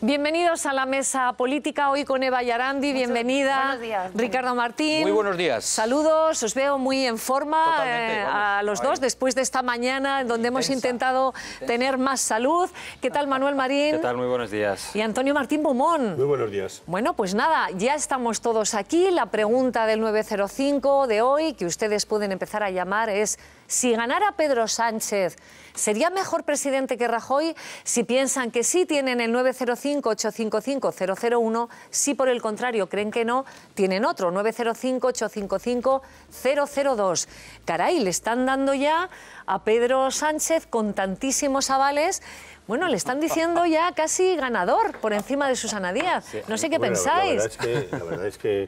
Bienvenidos a la mesa política, hoy con Eva Yarandi, bienvenida. Buenos días. Ricardo Martín. Muy buenos días. Saludos, os veo muy en forma a los dos después de esta mañana en donde hemos intentado tener más salud. ¿Qué tal, Manuel Marín? ¿Qué tal? Muy buenos días. Y Antonio Martín Beaumont. Muy buenos días. Bueno, pues nada, ya estamos todos aquí. La pregunta del 905 de hoy, que ustedes pueden empezar a llamar, es: si ganara Pedro Sánchez, ¿sería mejor presidente que Rajoy? Si piensan que sí, tienen el 905-855-001. Si por el contrario creen que no, tienen otro, 905-855-002. Caray, le están dando ya a Pedro Sánchez, con tantísimos avales, bueno, le están diciendo ya casi ganador por encima de Susana Díaz. No sé qué pensáis. La verdad es que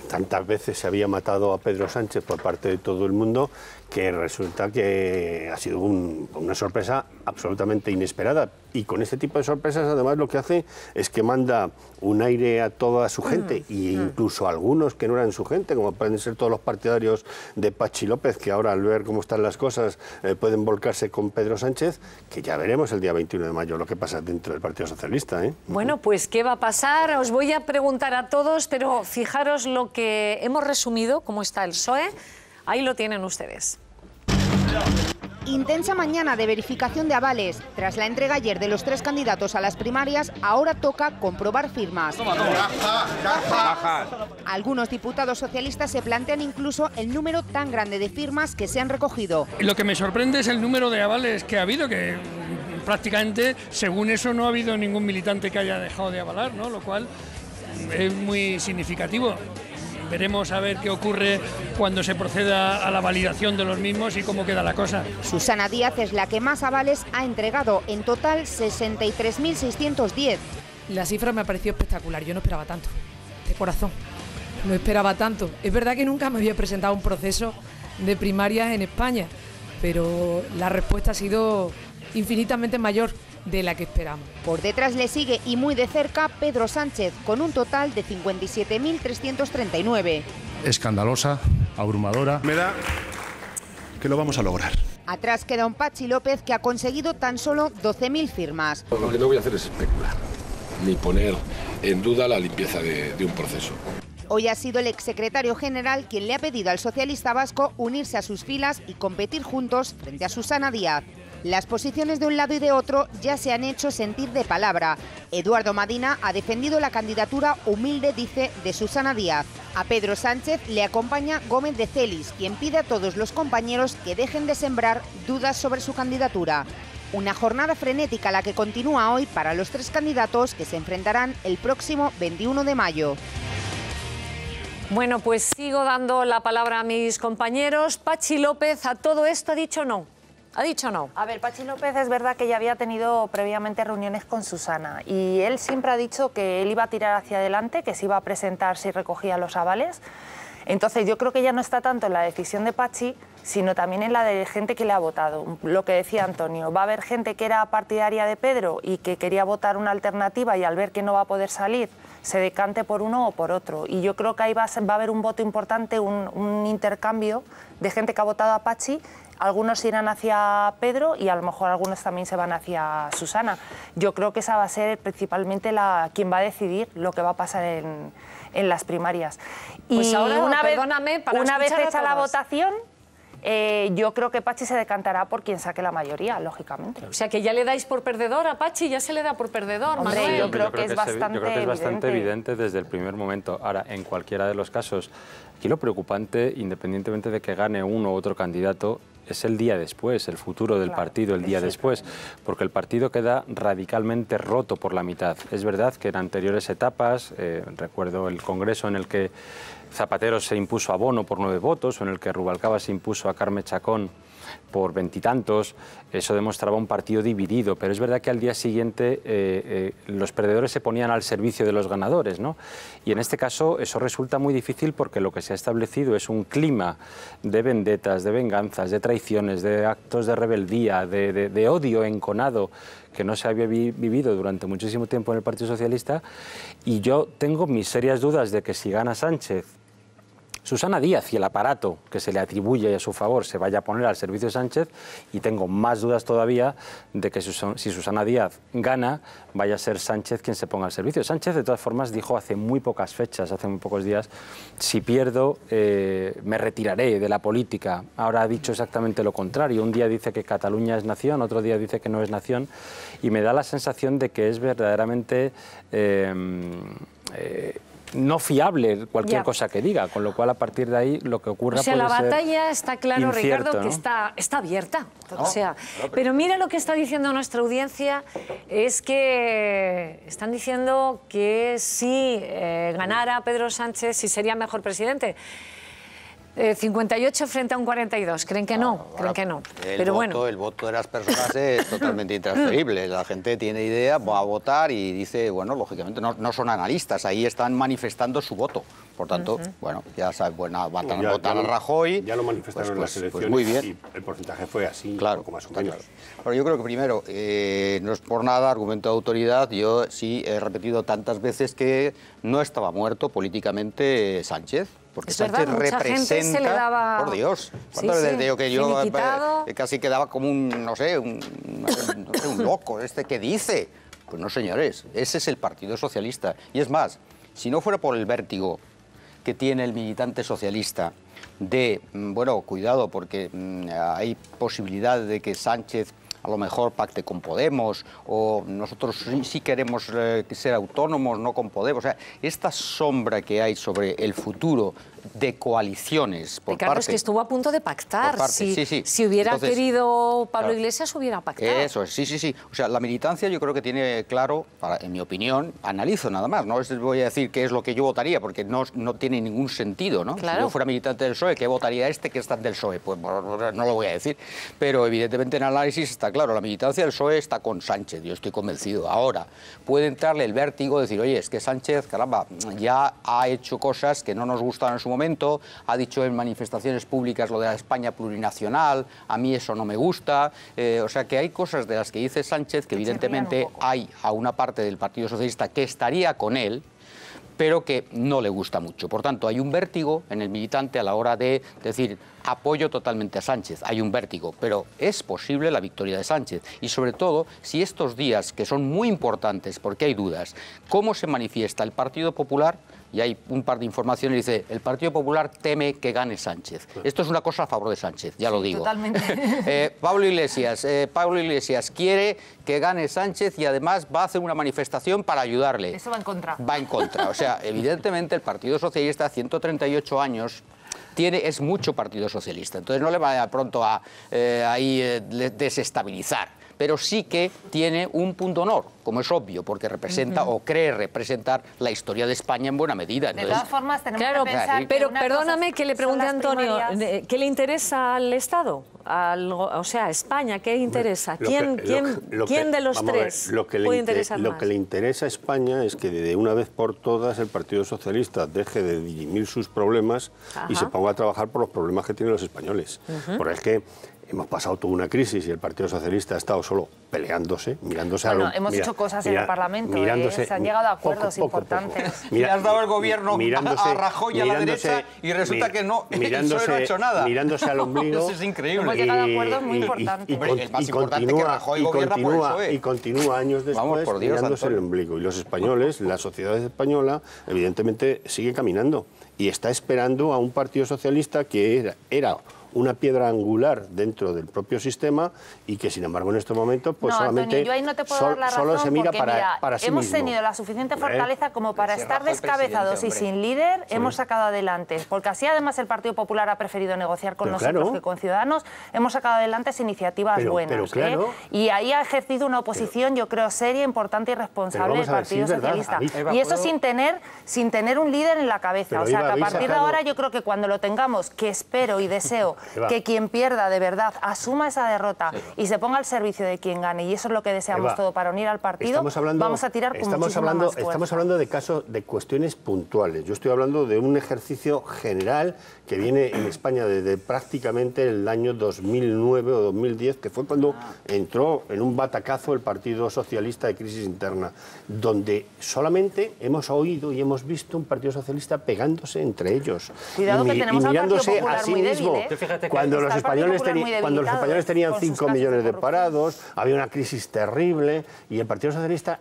tantas veces se había matado a Pedro Sánchez por parte de todo el mundo, que resulta que ha sido una sorpresa absolutamente inesperada. Y con este tipo de sorpresas, además, lo que hace es que manda un aire a toda su gente, e incluso a algunos que no eran su gente, como pueden ser todos los partidarios de Patxi López, que ahora, al ver cómo están las cosas, pueden volcarse con Pedro Sánchez, que ya veremos el día 21 de mayo lo que pasa dentro del Partido Socialista, ¿eh? Bueno, pues ¿qué va a pasar? Os voy a preguntar a todos, pero fijaros lo que hemos resumido, cómo está el PSOE. Ahí lo tienen ustedes. Intensa mañana de verificación de avales. Tras la entrega ayer de los 3 candidatos a las primarias, ahora toca comprobar firmas. Algunos diputados socialistas se plantean incluso el número tan grande de firmas que se han recogido. Lo que me sorprende es el número de avales que ha habido, que prácticamente, según eso, no ha habido ningún militante que haya dejado de avalar, ¿no? Lo cual es muy significativo. Veremos a ver qué ocurre cuando se proceda a la validación de los mismos y cómo queda la cosa. Susana Díaz es la que más avales ha entregado, en total 63.610. La cifra me pareció espectacular, yo no esperaba tanto, de corazón, no esperaba tanto. Es verdad que nunca me había presentado un proceso de primarias en España, pero la respuesta ha sido infinitamente mayor de la que esperamos. Por detrás le sigue, y muy de cerca, Pedro Sánchez, con un total de 57.339. Escandalosa, abrumadora. Me da que lo vamos a lograr. Atrás queda un Patxi López, que ha conseguido tan solo 12.000 firmas. Lo que no voy a hacer es especular, ni poner en duda la limpieza de un proceso. Hoy ha sido el exsecretario general quien le ha pedido al socialista vasco unirse a sus filas y competir juntos frente a Susana Díaz. Las posiciones de un lado y de otro ya se han hecho sentir de palabra. Eduardo Madina ha defendido la candidatura humilde, dice, de Susana Díaz. A Pedro Sánchez le acompaña Gómez de Celis, quien pide a todos los compañeros que dejen de sembrar dudas sobre su candidatura. Una jornada frenética la que continúa hoy para los 3 candidatos que se enfrentarán el próximo 21 de mayo. Bueno, pues sigo dando la palabra a mis compañeros. Patxi López a todo esto ha dicho no. ¿Ha dicho no? A ver, Patxi López es verdad que ya había tenido previamente reuniones con Susana y él siempre ha dicho que él iba a tirar hacia adelante, que se iba a presentar si recogía los avales. Entonces yo creo que ya no está tanto en la decisión de Patxi, sino también en la de gente que le ha votado. Lo que decía Antonio, va a haber gente que era partidaria de Pedro y que quería votar una alternativa y al ver que no va a poder salir, se decante por uno o por otro. Y yo creo que ahí va a haber un voto importante, un intercambio de gente que ha votado a Patxi. Algunos irán hacia Pedro y a lo mejor algunos también se van hacia Susana. Yo creo que esa va a ser principalmente quien va a decidir lo que va a pasar en las primarias. Pues y ahora, una vez hecha la todos. votación, yo creo que Patxi se decantará por quien saque la mayoría, lógicamente. O sea, que ya le dais por perdedor a Patxi, ya se le da por perdedor, Hombre, Manuel. yo creo que es bastante evidente desde el primer momento. Ahora, en cualquiera de los casos, aquí lo preocupante, independientemente de que gane uno u otro candidato, es el día después, el futuro del partido el día después, porque el partido queda radicalmente roto por la mitad. Es verdad que en anteriores etapas, recuerdo el congreso en el que Zapatero se impuso a Bono por 9 votos, o en el que Rubalcaba se impuso a Carme Chacón por 20 y tantos, eso demostraba un partido dividido, pero es verdad que al día siguiente los perdedores se ponían al servicio de los ganadores, ¿no? Y en este caso eso resulta muy difícil porque lo que se ha establecido es un clima de vendetas, de venganzas, de traiciones, de actos de rebeldía, de odio enconado que no se había vivido durante muchísimo tiempo en el Partido Socialista, y yo tengo mis serias dudas de que si gana Sánchez Susana Díaz y el aparato que se le atribuye a su favor se vaya a poner al servicio de Sánchez, y tengo más dudas todavía de que si Susana Díaz gana, vaya a ser Sánchez quien se ponga al servicio. Sánchez, de todas formas, dijo hace muy pocas fechas, hace muy pocos días, si pierdo, me retiraré de la política. Ahora ha dicho exactamente lo contrario. Un día dice que Cataluña es nación, otro día dice que no es nación, y me da la sensación de que es verdaderamente no fiable cualquier cosa que diga, con lo cual a partir de ahí lo que ocurra puede ser la batalla está claro, incierto, Ricardo, ¿no? que está abierta. Pero mira lo que está diciendo nuestra audiencia, es que están diciendo que si ganara Pedro Sánchez, si sería mejor presidente. 58 frente a un 42. ¿Creen que no? Creen que no. Pero el voto de las personas es totalmente intransferible. La gente tiene idea, va a votar y dice, bueno, lógicamente no son analistas, ahí están manifestando su voto. Por tanto, bueno, ya saben, votar a Rajoy. Ya lo manifestaron en las elecciones, muy bien. Y el porcentaje fue así, claro, poco más o menos. Claro. Pero yo creo que primero, no es por nada, argumento de autoridad, yo sí he repetido tantas veces que no estaba muerto políticamente Sánchez. Porque es Sánchez verdad, mucha representa, gente se le daba... por Dios, que yo casi quedaba como un loco, ¿qué dice? Pues no, señores, ese es el Partido Socialista. Y es más, si no fuera por el vértigo que tiene el militante socialista de, bueno, cuidado, porque hay posibilidad de que Sánchez a lo mejor pacte con Podemos, o nosotros sí queremos ser autónomos, no con Podemos. O sea, esta sombra que hay sobre el futuro de coaliciones por Ricardo, parte... es que estuvo a punto de pactar. Si hubiera Entonces, querido Pablo Iglesias, hubiera pactado. Eso, sí. O sea, la militancia yo creo que tiene claro, en mi opinión, analizo nada más, no les voy a decir qué es lo que yo votaría, porque no tiene ningún sentido, ¿no? Claro. Si yo fuera militante del PSOE, ¿qué votaría que está del PSOE? Pues no lo voy a decir. Pero evidentemente en análisis está claro, la militancia del PSOE está con Sánchez, yo estoy convencido. Ahora, puede entrarle el vértigo de decir, oye, es que Sánchez, caramba, ya ha hecho cosas que no nos gustan en su momento, ha dicho en manifestaciones públicas lo de la España plurinacional, a mí eso no me gusta, o sea que hay cosas de las que dice Sánchez que evidentemente hay a una parte del Partido Socialista que estaría con él, pero que no le gusta mucho. Por tanto, hay un vértigo en el militante a la hora de decir apoyo totalmente a Sánchez. Hay un vértigo, pero es posible la victoria de Sánchez. Y sobre todo, si estos días, que son muy importantes, porque hay dudas, ¿cómo se manifiesta el Partido Popular? Y hay un par de informaciones, dice, el Partido Popular teme que gane Sánchez. Esto es una cosa a favor de Sánchez, ya lo digo. Totalmente. Pablo Iglesias quiere que gane Sánchez y además va a hacer una manifestación para ayudarle. Eso va en contra. Va en contra. O sea, evidentemente el Partido Socialista, 138 años... es mucho Partido Socialista, entonces no le va pronto a desestabilizar, pero sí que tiene un punto honor, como es obvio, porque representa o cree representar la historia de España en buena medida. Entonces, de todas formas, tenemos que pensar pero perdóname que le pregunte a Antonio, ¿qué le interesa al Estado? O sea, a España, ¿qué interesa? ¿Quién de los tres puede interesar más? Lo que le interesa a España es que de una vez por todas el Partido Socialista deje de dirimir sus problemas y se ponga a trabajar por los problemas que tienen los españoles. Porque es que hemos pasado toda una crisis y el Partido Socialista ha estado solo peleándose, mirándose Bueno, hemos hecho cosas en el Parlamento, se han llegado a acuerdos importantes. Y has dado el gobierno a Rajoy a la derecha y resulta que no, el PSOE no ha hecho nada. Mirándose al ombligo. Eso es increíble. Hemos llegado a acuerdos muy importantes. Y continúa años después mirándose el ombligo. Y los españoles, la sociedad española, evidentemente sigue caminando y está esperando a un Partido Socialista que era una piedra angular dentro del propio sistema y que, sin embargo, en este momento pues no, solamente Antonio, yo ahí no te puedo dar la razón, solo se mira porque, para sí hemos mismo. Tenido la suficiente fortaleza como para estar descabezados y sin líder, hemos sacado adelante, porque así además el Partido Popular ha preferido negociar con nosotros que con Ciudadanos, hemos sacado adelante iniciativas buenas. Y ahí ha ejercido una oposición, yo creo, seria, importante y responsable del Partido Socialista. Y eso sin tener un líder en la cabeza. O sea, que a partir de ahora yo creo que cuando lo tengamos, que espero y deseo que quien pierda de verdad asuma esa derrota y se ponga al servicio de quien gane, y eso es lo que deseamos todo para unir al partido, vamos a tirar con muchísima más fuerza. Estamos hablando de casos, de cuestiones puntuales. Yo estoy hablando de un ejercicio general que viene en España desde prácticamente el año 2009 o 2010, que fue cuando entró en un batacazo el Partido Socialista de crisis interna, donde solamente hemos oído y hemos visto un Partido Socialista pegándose entre ellos. Cuidado que tenemos y mirándose al Partido Popular a sí muy mismo. Débil, Cuando los españoles tenían 5 millones de parados, había una crisis terrible, y el Partido Socialista,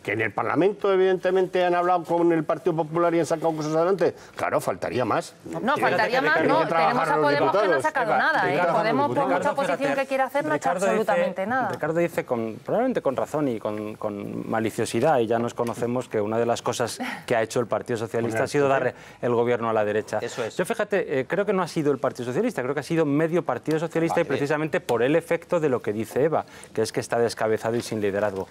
que en el Parlamento evidentemente han hablado con el Partido Popular y han sacado cosas adelante, claro, faltaría más. No, faltaría más, no, tenemos a Podemos que no ha sacado nada, Podemos, por mucha oposición que quiera hacer, no ha hecho absolutamente nada. Ricardo dice, probablemente con razón y con maliciosidad, y ya nos conocemos que una de las cosas que ha hecho el Partido Socialista ha sido dar el gobierno a la derecha. Eso es. Yo, fíjate, creo que no ha sido el Partido Socialista, creo que ha sido medio Partido Socialista, y precisamente por el efecto de lo que dice Eva, que es que está descabezado y sin liderazgo.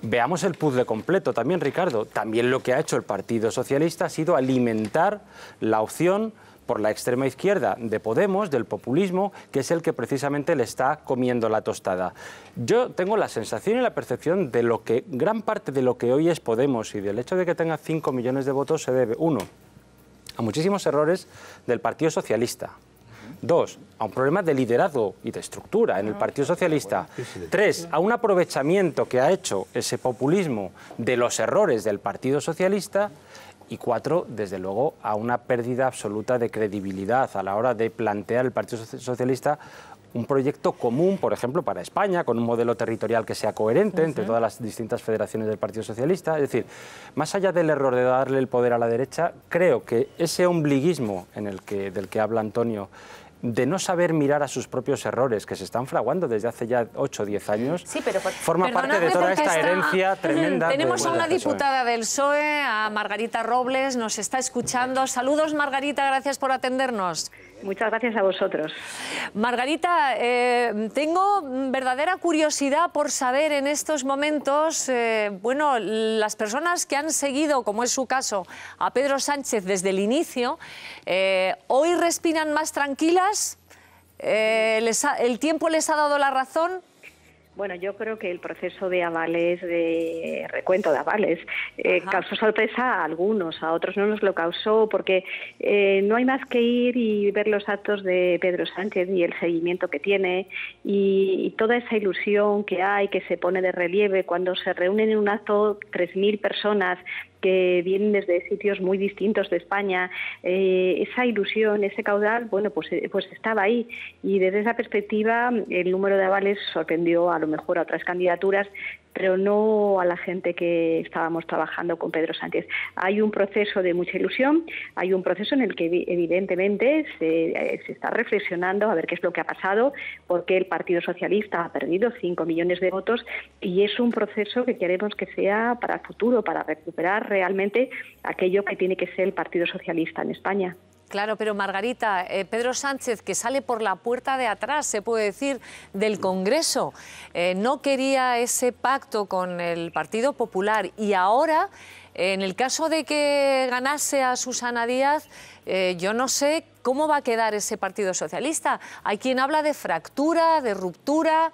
Veamos el puzzle completo también, Ricardo. También lo que ha hecho el Partido Socialista ha sido alimentar la opción por la extrema izquierda de Podemos, del populismo, que es el que precisamente le está comiendo la tostada. Yo tengo la sensación y la percepción de lo que gran parte de lo que hoy es Podemos y del hecho de que tenga 5 millones de votos se debe, 1, a muchísimos errores del Partido Socialista. 2, a un problema de liderazgo y de estructura en el Partido Socialista. 3, a un aprovechamiento que ha hecho ese populismo de los errores del Partido Socialista. Y 4, desde luego, a una pérdida absoluta de credibilidad a la hora de plantear el Partido Socialista un proyecto común, por ejemplo, para España, con un modelo territorial que sea coherente entre todas las distintas federaciones del Partido Socialista. Es decir, más allá del error de darle el poder a la derecha, creo que ese ombliguismo del que habla Antonio, de no saber mirar a sus propios errores, que se están fraguando desde hace ya 8 o 10 años, forma parte de toda esta herencia tremenda. Tenemos a una diputada del PSOE, a Margarita Robles, nos está escuchando. Saludos, Margarita, gracias por atendernos. Muchas gracias a vosotros. Margarita, tengo verdadera curiosidad por saber en estos momentos, bueno, las personas que han seguido, como es su caso, a Pedro Sánchez desde el inicio, ¿hoy respiran más tranquilas? ¿El tiempo les ha dado la razón? Bueno, yo creo que el proceso de avales, de recuento de avales, causó sorpresa a algunos, a otros no nos lo causó, porque no hay más que ir y ver los actos de Pedro Sánchez y el seguimiento que tiene y toda esa ilusión que hay, que se pone de relieve cuando se reúnen en un acto 3.000 personas que vienen desde sitios muy distintos de España, esa ilusión, ese caudal, bueno, pues estaba ahí. Y desde esa perspectiva el número de avales sorprendió a lo mejor a otras candidaturas, pero no a la gente que estábamos trabajando con Pedro Sánchez. Hay un proceso de mucha ilusión, hay un proceso en el que evidentemente se está reflexionando a ver qué es lo que ha pasado, por qué el Partido Socialista ha perdido 5 millones de votos, y es un proceso que queremos que sea para el futuro, para recuperar realmente aquello que tiene que ser el Partido Socialista en España. Claro, pero Margarita, Pedro Sánchez, que sale por la puerta de atrás, se puede decir, del Congreso, no quería ese pacto con el Partido Popular, y ahora, en el caso de que ganase a Susana Díaz, yo no sé cómo va a quedar ese Partido Socialista. Hay quien habla de fractura, de ruptura.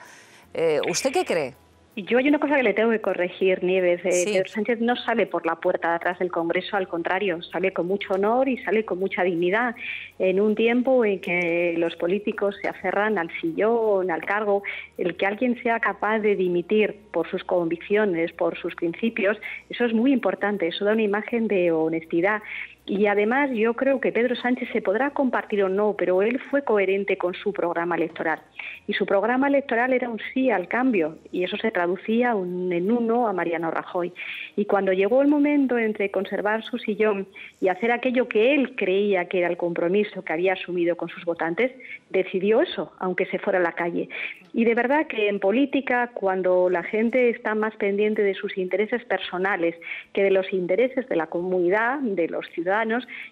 ¿Usted qué cree? Yo hay una cosa que le tengo que corregir, Nieves. Pedro Sánchez no sale por la puerta de atrás del Congreso, al contrario, sale con mucho honor y sale con mucha dignidad. En un tiempo en que los políticos se aferran al sillón, al cargo, el que alguien sea capaz de dimitir por sus convicciones, por sus principios, eso es muy importante, eso da una imagen de honestidad. Y además yo creo que Pedro Sánchez se podrá compartir o no, pero él fue coherente con su programa electoral. Y su programa electoral era un sí al cambio, y eso se traducía en un no a Mariano Rajoy. Y cuando llegó el momento entre conservar su sillón y hacer aquello que él creía que era el compromiso que había asumido con sus votantes, decidió eso, aunque se fuera a la calle. Y de verdad que en política, cuando la gente está más pendiente de sus intereses personales que de los intereses de la comunidad, de los ciudadanos,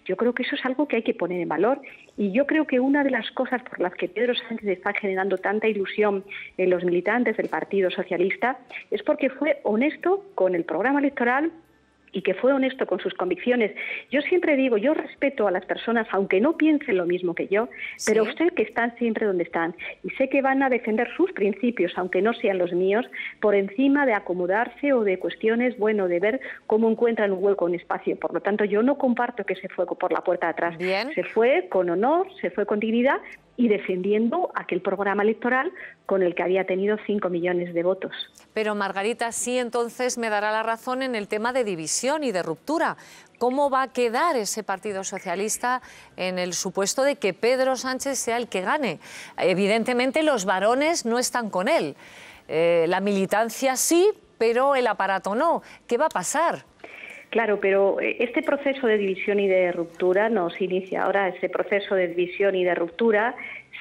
yo creo que eso es algo que hay que poner en valor. Y yo creo que una de las cosas por las que Pedro Sánchez está generando tanta ilusión en los militantes del Partido Socialista es porque fue honesto con el programa electoral y que fue honesto con sus convicciones. Yo siempre digo, yo respeto a las personas, aunque no piensen lo mismo que yo, pero sé que están siempre donde están y sé que van a defender sus principios, aunque no sean los míos, por encima de acomodarse o de cuestiones, bueno, de ver cómo encuentran un hueco en espacio. Por lo tanto, yo no comparto que se fue por la puerta de atrás. Se fue con honor, se fue con dignidad y defendiendo aquel programa electoral con el que había tenido 5 millones de votos. Pero Margarita, sí, entonces me dará la razón en el tema de división y de ruptura. ¿Cómo va a quedar ese Partido Socialista en el supuesto de que Pedro Sánchez sea el que gane? Evidentemente los varones no están con él. La militancia sí, pero el aparato no. ¿Qué va a pasar? Claro, pero este proceso de división y de ruptura nos inicia ahora. Ese proceso de división y de ruptura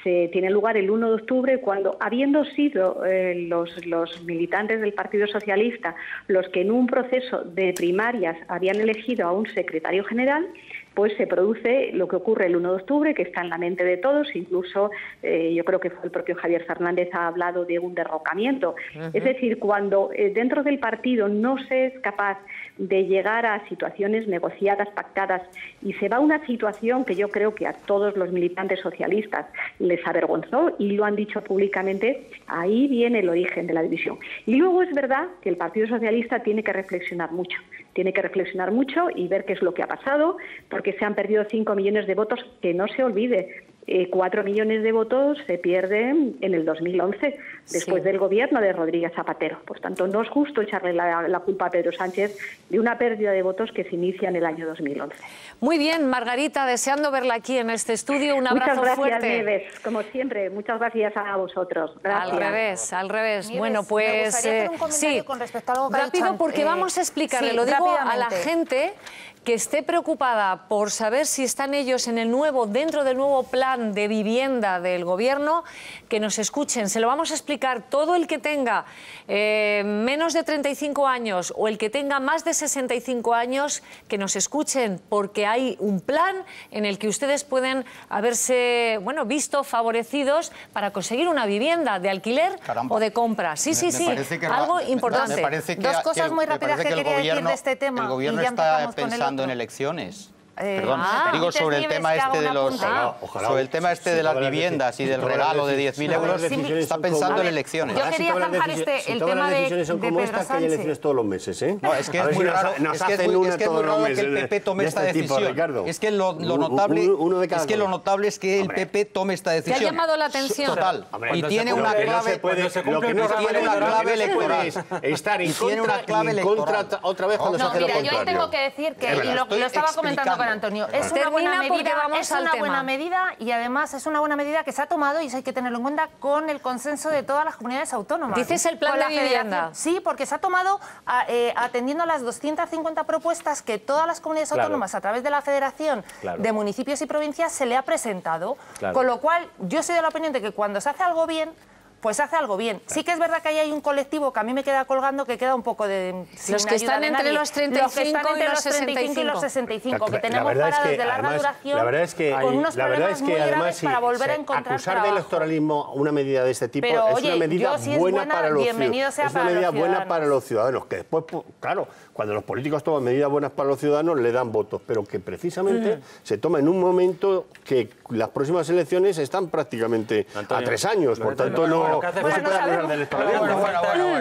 se tiene lugar el 1 de octubre, cuando, habiendo sido los militantes del Partido Socialista los que en un proceso de primarias habían elegido a un secretario general, pues se produce lo que ocurre el 1 de octubre, que está en la mente de todos. Incluso yo creo que fue el propio Javier Fernández ha hablado de un derrocamiento. Es decir, cuando dentro del partido no se es capaz de llegar a situaciones negociadas, pactadas, y se va a una situación que yo creo que a todos los militantes socialistas les avergonzó y lo han dicho públicamente, ahí viene el origen de la división. Y luego es verdad que el Partido Socialista tiene que reflexionar mucho. Tiene que reflexionar mucho y ver qué es lo que ha pasado, porque se han perdido 5 millones de votos, que no se olvide. 4 millones de votos se pierden en el 2011, después del gobierno de Rodríguez Zapatero. Por tanto, no es justo echarle la culpa a Pedro Sánchez de una pérdida de votos que se inicia en el año 2011. Muy bien, Margarita, deseando verla aquí en este estudio. Un abrazo fuerte. Muchas gracias, Nieves, como siempre. Muchas gracias a vosotros. Gracias. Al revés. Nieves, bueno, pues me gustaría hacer un comentario con respecto a algo que rápido, porque vamos a explicarle, lo digo a la gente que esté preocupada por saber si están ellos dentro del nuevo plan de vivienda del gobierno, que nos escuchen. Se lo vamos a explicar. Todo el que tenga menos de 35 años o el que tenga más de 65 años, que nos escuchen, porque hay un plan en el que ustedes pueden haberse visto favorecidos para conseguir una vivienda de alquiler o de compra. Sí. Algo importante. Dos cosas muy rápidas que quería decir de este tema. El gobierno está pensando en elecciones. Perdón, digo sobre el tema este de las viviendas y del regalo de 10.000 euros, está pensando en elecciones. Yo quería zanjar el tema de Pedro Sánchez. Que hay elecciones todos los meses, ¿eh? No, es que es muy raro, que el PP tome esta decisión. Es que lo notable es que el PP tome esta decisión. ¿Te ha llamado la atención? Total. Y tiene una clave electoral. Estar en contra otra vez cuando se hace lo contrario. Yo tengo que decir que, y lo estaba comentando con Antonio, es una buena medida y además es una buena medida que se ha tomado, y eso hay que tenerlo en cuenta, con el consenso de todas las comunidades autónomas. ¿Dices el plan de vivienda? Sí, porque se ha tomado atendiendo a las 250 propuestas que todas las comunidades autónomas a través de la Federación de Municipios y Provincias se le ha presentado, con lo cual yo soy de la opinión de que cuando se hace algo bien, pues hace algo bien. Sí que es verdad que ahí hay un colectivo que a mí me queda colgando, que queda un poco de... Los que están entre los 35 y los 65, que tenemos parados de larga duración, con unos problemas muy graves para volver a encontrar trabajo. Acusar de electoralismo una medida de este tipo es una medida buena para los ciudadanos. Es una medida buena para los ciudadanos, que después, claro, cuando los políticos toman medidas buenas para los ciudadanos, le dan votos, pero que precisamente se toma en un momento que las próximas elecciones están prácticamente a 3 años, por tanto no se puede hablar del electoralismo.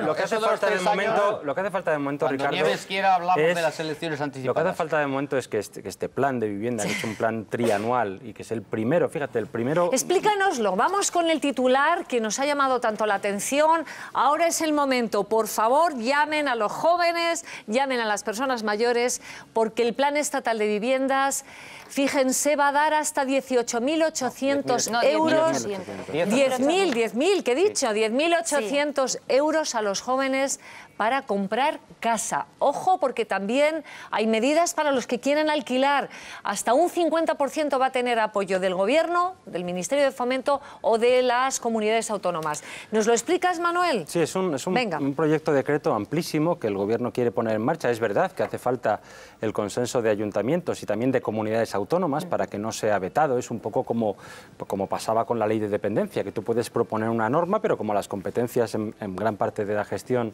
Lo que hace falta de momento, Ricardo, Nieves quiera hablamos de las elecciones anticipadas. Lo que hace falta de momento es que este plan de vivienda, que es un plan trianual y que es el primero, fíjate, el primero... Explícanoslo, vamos con el titular que nos ha llamado tanto la atención. Ahora es el momento, por favor, llamen a los jóvenes, llamen a las personas mayores, porque el plan estatal de viviendas, fíjense, va a dar hasta 18.800 euros. 10.000, ¿qué he dicho? 10.800 euros a los jóvenes para comprar casa. Ojo, porque también hay medidas para los que quieren alquilar. Hasta un 50% va a tener apoyo del Gobierno, del Ministerio de Fomento o de las comunidades autónomas. ¿Nos lo explicas, Manuel? Sí, es un proyecto de decreto amplísimo que el Gobierno quiere poner en marcha. Es verdad que hace falta el consenso de ayuntamientos y también de comunidades autónomas para que no sea vetado. Es un poco como pasaba con la ley de dependencia, que tú puedes proponer una norma norma, pero como las competencias en gran parte de la gestión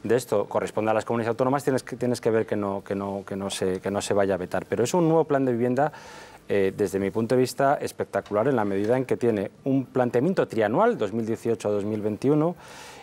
de esto corresponde a las comunidades autónomas, tienes que ver que no se vaya a vetar. Pero es un nuevo plan de vivienda, desde mi punto de vista, espectacular en la medida en que tiene un planteamiento trianual, 2018 a 2021,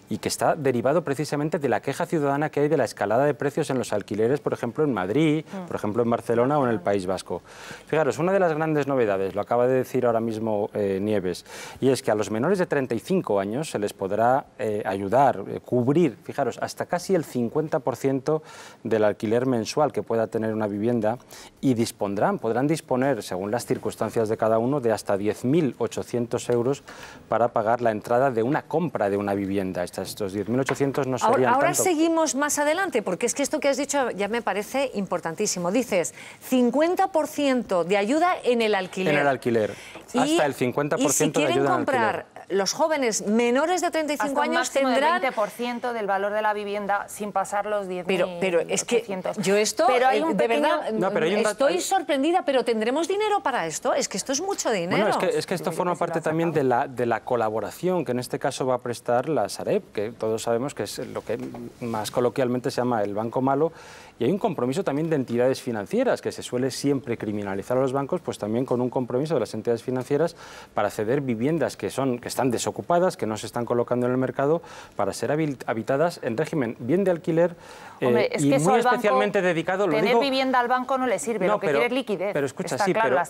y que está derivado precisamente de la queja ciudadana que hay de la escalada de precios en los alquileres, por ejemplo, en Madrid, por ejemplo, en Barcelona o en el País Vasco. Fijaros, una de las grandes novedades, lo acaba de decir ahora mismo Nieves, y es que a los menores de 35 años se les podrá ayudar, cubrir, fijaros, hasta casi el 50% del alquiler mensual que pueda tener una vivienda, y podrán disponer, según las circunstancias de cada uno, de hasta 10.800 euros para pagar la entrada de una compra de una vivienda. Estos 10.800 no serían Ahora tanto. seguimos más adelante, porque es que esto que has dicho ya me parece importantísimo. Dices, 50% de ayuda en el alquiler. En el alquiler. Hasta el 50% y si de ayuda en quieren alquiler. comprar, los jóvenes menores de 35 años tendrán... del 20% del valor de la vivienda sin pasar los 10.000. Pero es que yo esto, pero hay un de pequeño... verdad, No, pero estoy sorprendida, pero ¿tendremos dinero para esto? Es que esto es mucho dinero. Bueno, es que esto forma parte también de la colaboración que en este caso va a prestar la Sareb, que todos sabemos que es lo que más coloquialmente se llama el banco malo, y hay un compromiso también de entidades financieras, que se suele siempre criminalizar a los bancos, pues también con un compromiso de las entidades financieras para ceder viviendas que están desocupadas, que no se están colocando en el mercado, para ser habitadas en régimen bien de alquiler. Hombre, es y que muy especialmente dedicado... Tener vivienda al banco no le sirve, lo que quiere es liquidez. Pero escucha, está sí, claro,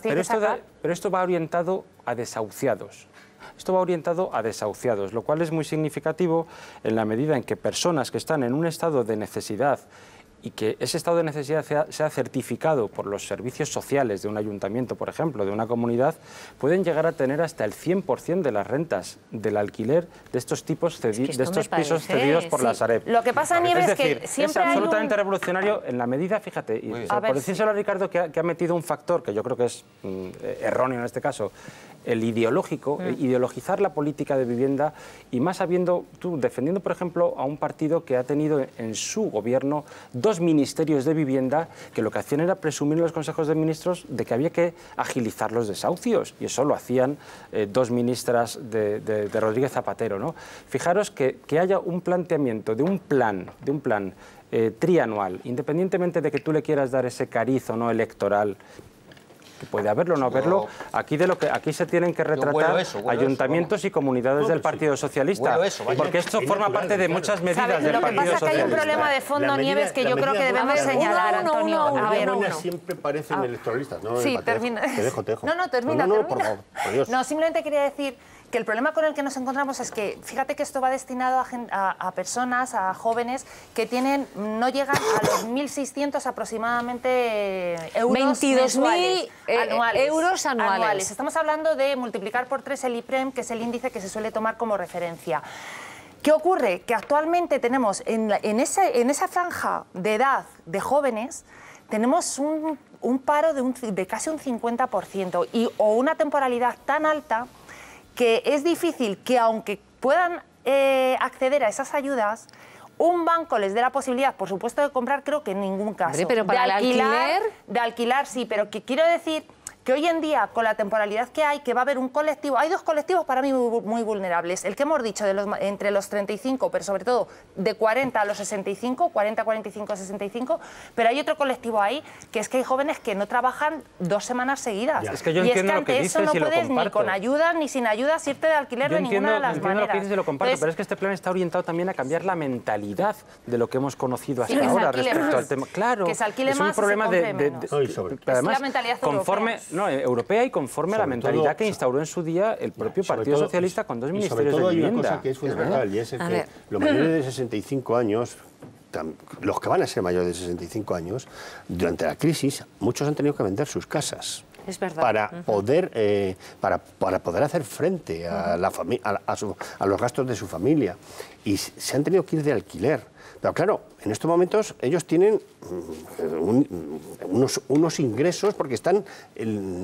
pero esto va orientado a desahuciados. Esto va orientado a desahuciados, lo cual es muy significativo en la medida en que personas que están en un estado de necesidad y que ese estado de necesidad sea certificado por los servicios sociales de un ayuntamiento, por ejemplo, de una comunidad, pueden llegar a tener hasta el 100% de las rentas del alquiler de estos tipos de estos pisos cedidos por la Sareb. Lo que pasa, Nieves, es decir, que siempre es absolutamente revolucionario en la medida, fíjate, y por decírselo a Ricardo, que ha metido un factor que yo creo que es erróneo en este caso, el ideológico, ideologizar la política de vivienda, y más defendiendo, por ejemplo, a un partido que ha tenido en su gobierno 2 ministerios de vivienda que lo que hacían era presumir en los consejos de ministros de que había que agilizar los desahucios, y eso lo hacían 2 ministras de Rodríguez Zapatero, ¿no? Fijaros que haya un planteamiento de un plan trianual, independientemente de que tú le quieras dar ese cariz o no electoral, que puede haberlo o no haberlo, aquí se tienen que retratar ayuntamientos y comunidades del Partido Socialista, porque esto forma parte de muchas medidas del Partido Socialista. Lo que pasa es que hay un problema de fondo, Nieves, que yo creo que debemos señalar, Antonio. A ver, siempre parecen electoralistas, ¿no? Sí, termina. Te dejo. No, termina. Por favor, por Dios. No, simplemente quería decir que el problema con el que nos encontramos es que, fíjate que esto va destinado a personas, a jóvenes que no llegan a los 1.600 aproximadamente euros 22.000 euros anuales. anuales. Estamos hablando de multiplicar por 3 el IPREM, que es el índice que se suele tomar como referencia. ¿Qué ocurre? Que actualmente tenemos en esa franja de edad de jóvenes, tenemos un paro de casi un 50% o una temporalidad tan alta que es difícil que, aunque puedan acceder a esas ayudas, un banco les dé la posibilidad, por supuesto, de comprar, creo que en ningún caso. Hombre, pero para de alquilar, sí, pero que quiero decir que hoy en día, con la temporalidad que hay, que va a haber un colectivo, hay 2 colectivos para mí muy vulnerables. El que hemos dicho, entre los 35, pero sobre todo de 40 a los 65, 40, 45, 65, pero hay otro colectivo ahí, que es que hay jóvenes que no trabajan 2 semanas seguidas. Es que yo entiendo lo que dices y lo comparto. Y es que ante eso no puedes ni con ayuda ni sin ayuda irte de alquiler de ninguna de las maneras. Yo entiendo lo que dices y lo comparto, pero es que este plan está orientado también a cambiar la mentalidad de lo que hemos conocido hasta ahora respecto al tema. Claro, que se alquile es un más, problema además, la mentalidad europea y conforme a la mentalidad que instauró en su día el propio Partido Socialista con 2 ministerios de vivienda. Hay una cosa que es fundamental, y es el que los mayores de 65 años, los que van a ser mayores de 65 años, durante la crisis, muchos han tenido que vender sus casas. Es verdad. Para poder hacer frente a los gastos de su familia. Y se han tenido que ir de alquiler. Pero claro, en estos momentos ellos tienen unos ingresos porque están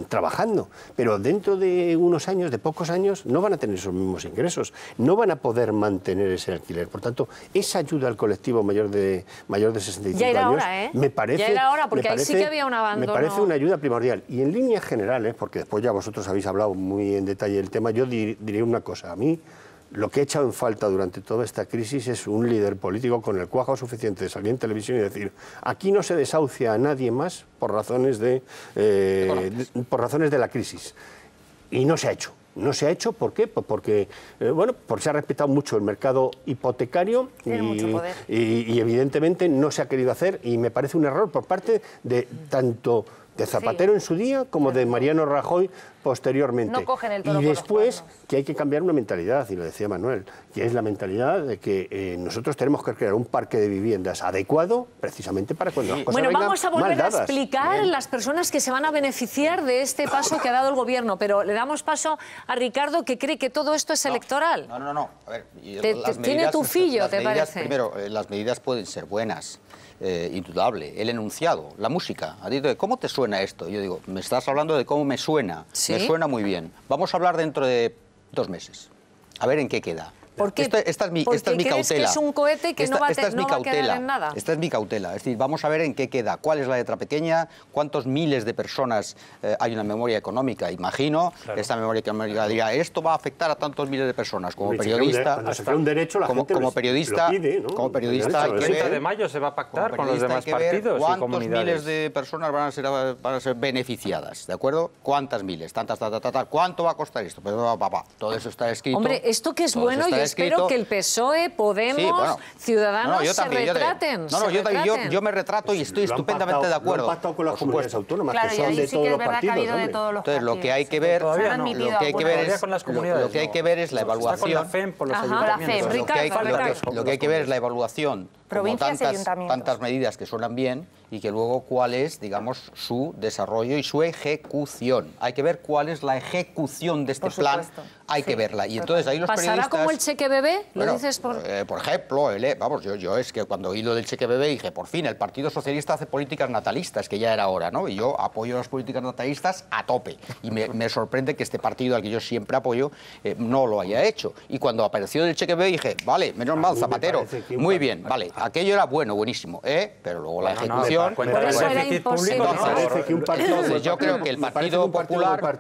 trabajando, pero dentro de unos años, de pocos años, no van a tener esos mismos ingresos, no van a poder mantener ese alquiler. Por tanto, esa ayuda al colectivo mayor de 65 ya era años, hora, me parece... Ya era hora, porque ahí sí que había un abandono. Me parece una ayuda primordial. Y en líneas generales, porque después ya vosotros habéis hablado muy en detalle del tema, yo diré una cosa. A mí lo que he echado en falta durante toda esta crisis es un líder político con el cuajo suficiente de salir en televisión y decir, aquí no se desahucia a nadie más por razones de la crisis. Y no se ha hecho. No se ha hecho, ¿por qué? Pues porque se ha respetado mucho el mercado hipotecario y evidentemente no se ha querido hacer, y me parece un error por parte de tanto de Zapatero en su día como de Mariano Rajoy posteriormente. No cogen el toro y después por los cuernos. Que hay que cambiar una mentalidad, y lo decía Manuel, que es la mentalidad de que nosotros tenemos que crear un parque de viviendas adecuado precisamente para cuando las cosas Bueno, vengan vamos a volver mal a dadas. explicar las personas que se van a beneficiar de este paso que ha dado el Gobierno, pero le damos paso a Ricardo, que cree que todo esto es electoral. No. A ver, Tiene tufillo, ¿te parece? Primero, las medidas pueden ser buenas. Indudable, el enunciado, la música. ¿Cómo te suena esto? Yo digo, me estás hablando de cómo me suena. ¿Sí? Me suena muy bien. Vamos a hablar dentro de 2 meses. A ver en qué queda. ¿Por qué? Esta es mi cautela. ¿Crees que es un cohete que no va a quedar en nada? Esta es mi cautela. Es decir, vamos a ver en qué queda. ¿Cuál es la letra pequeña? ¿Cuántos miles de personas hay una memoria económica? Imagino, claro. Esta memoria económica dirá, esto va a afectar a tantos miles de personas. Como periodista, cuando se crea un derecho, la gente como periodista, lo pide, ¿no? Como periodista, el 30 de mayo se va a pactar con los demás partidos y ¿cuántos comunidades? miles de personas van a ser beneficiadas? ¿De acuerdo? ¿Cuántas miles? Tantas, ¿Cuánto va a costar esto? Pues, todo eso está escrito. Hombre, esto que es bueno, yo espero que el PSOE, Podemos, Ciudadanos se retraten. Yo me retrato y estoy estupendamente de acuerdo. Lo han pactado con las comunidades autónomas, claro, que son de todos los partidos. Entonces, lo que hay que ver, lo que hay que ver es la evaluación. Está con la FEM por los ayuntamientos. Lo que hay que ver es la evaluación. Provincias y ayuntamientos. Tantas medidas que suenan bien y que luego cuál es, digamos, su desarrollo y su ejecución. Hay que ver cuál es la ejecución de este plan. Hay que verla. Y entonces ahí los periodistas... ¿Pasará como el cheque bebé? ¿Lo dices por...? Por ejemplo, yo es que cuando oí lo del cheque bebé dije, por fin, el Partido Socialista hace políticas natalistas, que ya era hora, ¿no? Y yo apoyo las políticas natalistas a tope. Y me sorprende que este partido al que yo siempre apoyo no lo haya hecho. Y cuando apareció el cheque bebé dije, vale, menos mal, Zapatero, muy bien, vale, aquello era buenísimo, pero luego la ejecución... Por eso era imposible. Entonces yo creo que el Partido Popular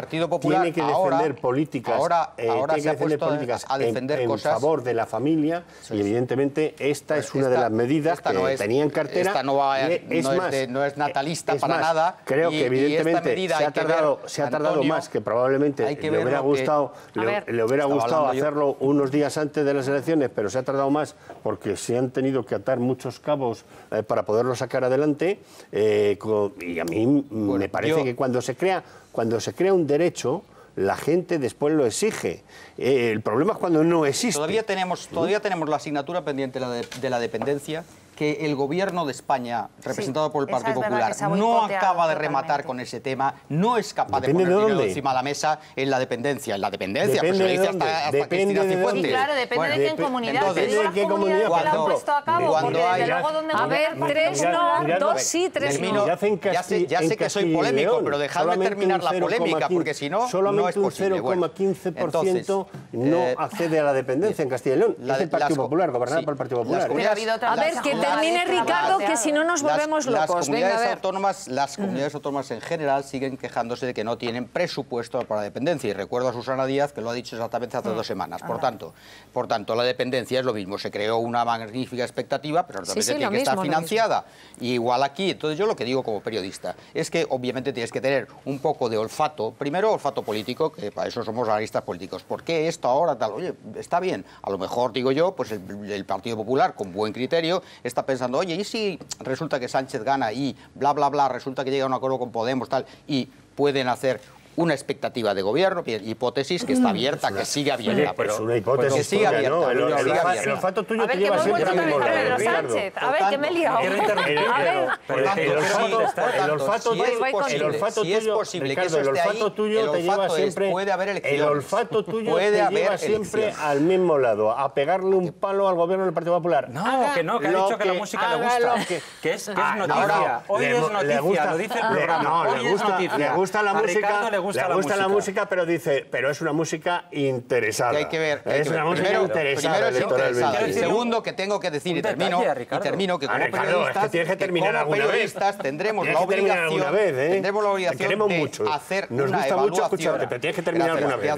tiene que defender políticas, ahora se ha puesto a defender en cosas favor de la familia, y evidentemente esta es una de las medidas que tenía en cartera. Esta no es natalista para nada. Creo que evidentemente se ha tardado más, que probablemente le hubiera gustado hacerlo unos días antes de las elecciones, pero se ha tardado más porque se han tenido que atar muchos cabos para poderlo sacar adelante, y a mí me parece que cuando se crea un derecho, la gente después lo exige. El problema es cuando no existe. Todavía tenemos la asignatura pendiente de la dependencia, que el Gobierno de España, representado por el Partido Popular, no acaba de rematar con ese tema, no es capaz de poner dinero encima de la mesa en la dependencia. En la dependencia, pues se lo dice hasta Cristina Cifuentes. Sí, claro, depende de qué comunidad. Entonces, ¿de qué comunidad que la ha puesto a cabo? Cuando hay... A ver, 3 no, 2 sí, 3 no. Ya sé que soy polémico, pero dejadme terminar la polémica, porque si no, no es posible. Solamente un 0,15% no accede a la dependencia en Castilla y León. Es el Partido Popular, gobernado por el Partido Popular. A ver, que termine Ricardo, que si no nos volvemos locos. Las comunidades autónomas en general siguen quejándose de que no tienen presupuesto para la dependencia. Y recuerdo a Susana Díaz que lo ha dicho exactamente hace 2 semanas. Por tanto, la dependencia es lo mismo. Se creó una magnífica expectativa, pero también tiene que estar financiada. Y igual aquí, entonces yo lo que digo como periodista es que obviamente tienes que tener un poco de olfato. Primero, olfato político, que para eso somos analistas políticos. ¿Por qué esto ahora tal? Oye, está bien. A lo mejor, digo yo, pues el Partido Popular, con buen criterio, está pensando, oye, ¿y si resulta que Sánchez gana y bla, bla, bla, resulta que llega a un acuerdo con Podemos, tal, y pueden hacer una expectativa de gobierno, hipótesis que está abierta, que sigue abierta, pero es una hipótesis, que sigue abierta. ¿no? El olfato tuyo te lleva siempre al mismo lado, Ricardo. A ver, que me he liado. El olfato tuyo te lleva siempre al mismo lado, a pegarle un palo al gobierno del Partido Popular. No, que ha dicho que la música le gusta, que es noticia. Hoy es noticia, lo dice el programa. No, le gusta la música. gusta la música, pero dice, pero es una música interesada. Que hay que ver. Es una música interesada. Primero es interesada. El segundo que tengo que decir, y termino, que como periodistas, tendremos la obligación de hacer una evaluación. Tienes que terminar alguna vez,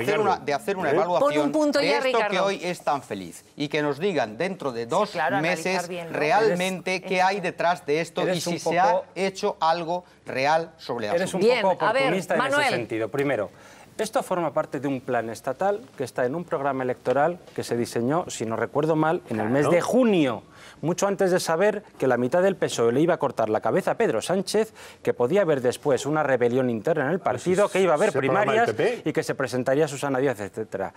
de hacer una evaluación de esto que hoy es tan feliz. Y que nos digan dentro de 2 meses realmente qué hay detrás de esto y si se ha hecho algo real sobre el asunto. Eres un poco oportunista en ese sentido. Primero, esto forma parte de un plan estatal que está en un programa electoral que se diseñó, si no recuerdo mal, en el mes de junio, mucho antes de saber que la mitad del PSOE le iba a cortar la cabeza a Pedro Sánchez, que podía haber después una rebelión interna en el partido, que iba a haber primarias y que se presentaría Susana Díaz, etcétera.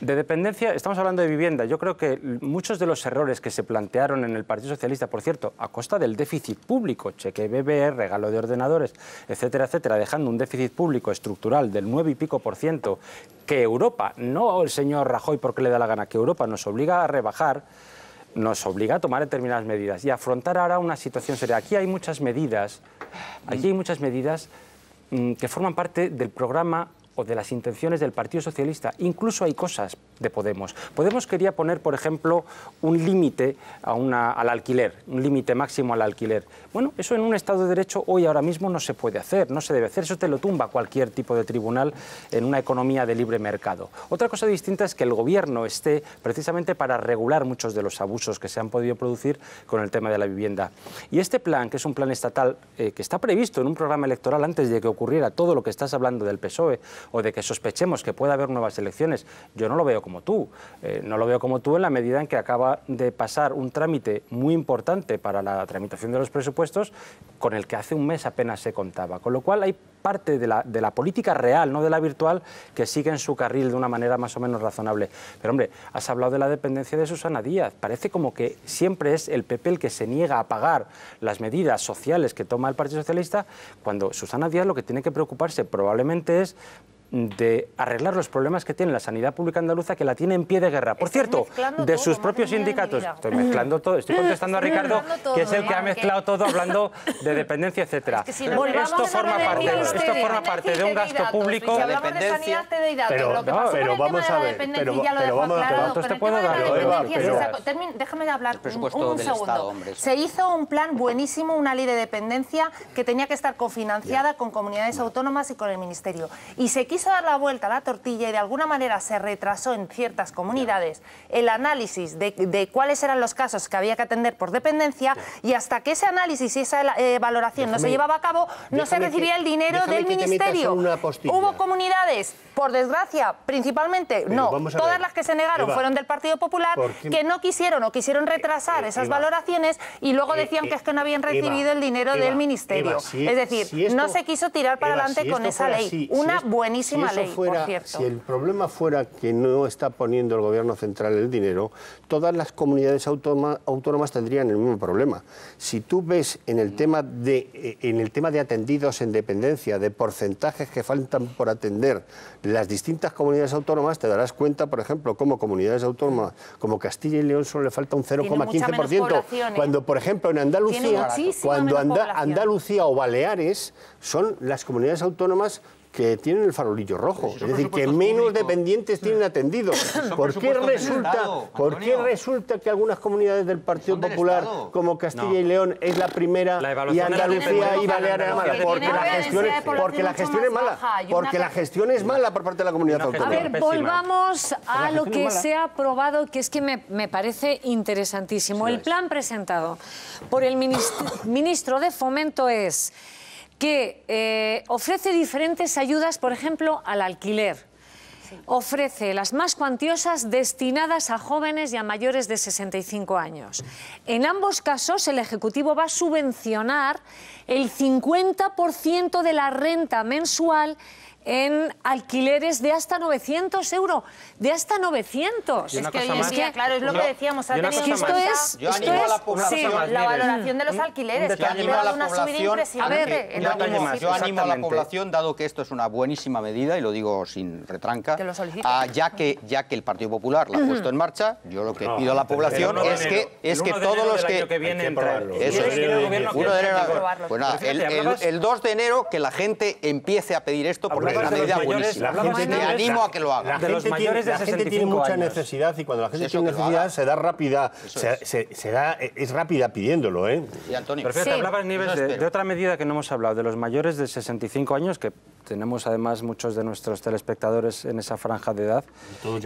De dependencia, estamos hablando de vivienda. Yo creo que muchos de los errores que se plantearon en el Partido Socialista, por cierto, a costa del déficit público, cheque BBE, regalo de ordenadores, etcétera, etcétera, dejando un déficit público estructural del 9 y pico %, que Europa, no el señor Rajoy porque le da la gana, que Europa nos obliga a rebajar, nos obliga a tomar determinadas medidas y a afrontar ahora una situación seria. Aquí hay muchas medidas que forman parte del programa o de las intenciones del Partido Socialista. Incluso hay cosas de Podemos. Podemos quería poner, por ejemplo, un límite al alquiler, un límite máximo al alquiler. Bueno, eso en un Estado de Derecho hoy ahora mismo no se puede hacer, no se debe hacer. Eso te lo tumba cualquier tipo de tribunal en una economía de libre mercado. Otra cosa distinta es que el Gobierno esté precisamente para regular muchos de los abusos que se han podido producir con el tema de la vivienda. Y este plan, que es un plan estatal que está previsto en un programa electoral antes de que ocurriera todo lo que estás hablando del PSOE, o de que sospechemos que pueda haber nuevas elecciones, yo no lo veo como tú. No lo veo como tú en la medida en que acaba de pasar un trámite muy importante para la tramitación de los presupuestos con el que hace un mes apenas se contaba. Con lo cual hay parte de la política real, no de la virtual, que sigue en su carril de una manera más o menos razonable. Pero hombre, has hablado de la dependencia de Susana Díaz. Parece como que siempre es el PP el que se niega a pagar las medidas sociales que toma el Partido Socialista, cuando Susana Díaz lo que tiene que preocuparse probablemente es de arreglar los problemas que tiene la sanidad pública andaluza, que la tiene en pie de guerra. Por cierto, de sus propios sindicatos. Estoy mezclando todo, estoy contestando a Ricardo, que es el que ha mezclado todo hablando de dependencia, etcétera. Esto forma parte de un gasto público. Si hablamos de sanidad, te doy datos. Pero vamos a ver. Déjame de hablar un segundo. Se hizo un plan buenísimo, una ley de dependencia que tenía que estar cofinanciada con comunidades autónomas y con el Ministerio. Y se quiso dar la vuelta a la tortilla y de alguna manera se retrasó en ciertas comunidades el análisis de cuáles eran los casos que había que atender por dependencia, y hasta que ese análisis y esa valoración no se llevaba a cabo, no se recibía el dinero del Ministerio. Hubo comunidades, por desgracia, principalmente, todas las que se negaron fueron del Partido Popular, que no quisieron o quisieron retrasar esas valoraciones y luego decían que es que no habían recibido el dinero del Ministerio. Es decir, no se quiso tirar para adelante con esa ley. Una buenísima ley, por cierto. Si el problema fuera que no está poniendo el Gobierno central el dinero, todas las comunidades autónomas tendrían el mismo problema. Si tú ves en el tema de atendidos en dependencia, de porcentajes que faltan por atender las distintas comunidades autónomas, te darás cuenta, por ejemplo, como comunidades autónomas como Castilla y León solo le falta un 0,15%, cuando, por ejemplo, en Andalucía, Andalucía o Baleares son las comunidades autónomas que tienen el farolillo rojo, es decir, que menos dependientes tienen atendidos. ¿Por qué resulta que algunas comunidades del Partido Popular, como Castilla y León, es la primera y Andalucía y Baleares es mala? Porque la gestión es mala. Porque la gestión es mala por parte de la comunidad autónoma. A ver, volvamos a lo que se ha aprobado, que es que me parece interesantísimo. El plan presentado por el ministro de Fomento es que ofrece diferentes ayudas, por ejemplo, al alquiler. Sí. Ofrece las más cuantiosas destinadas a jóvenes y a mayores de 65 años. En ambos casos, el Ejecutivo va a subvencionar el 50% de la renta mensual en alquileres de hasta 900 euros. De hasta 900. Es que, claro, es lo que decíamos. La valoración de los alquileres, que han dado una subida impresionante. Yo animo a la población, dado que esto es una buenísima medida, y lo digo sin retranca, ya que el Partido Popular la ha puesto en marcha, yo lo que pido a la población es que todos los que... El 2 de enero, que la gente empiece a pedir esto, porque una medida buenísima. Te animo a que lo haga. La gente tiene mucha necesidad y cuando la gente tiene necesidad se da rápida, es rápida pidiéndolo, ¿eh? Sí, Antonio. Pero fíjate, hablabas, Nieves, de otra medida que no hemos hablado, de los mayores de 65 años, que tenemos además muchos de nuestros telespectadores en esa franja de edad,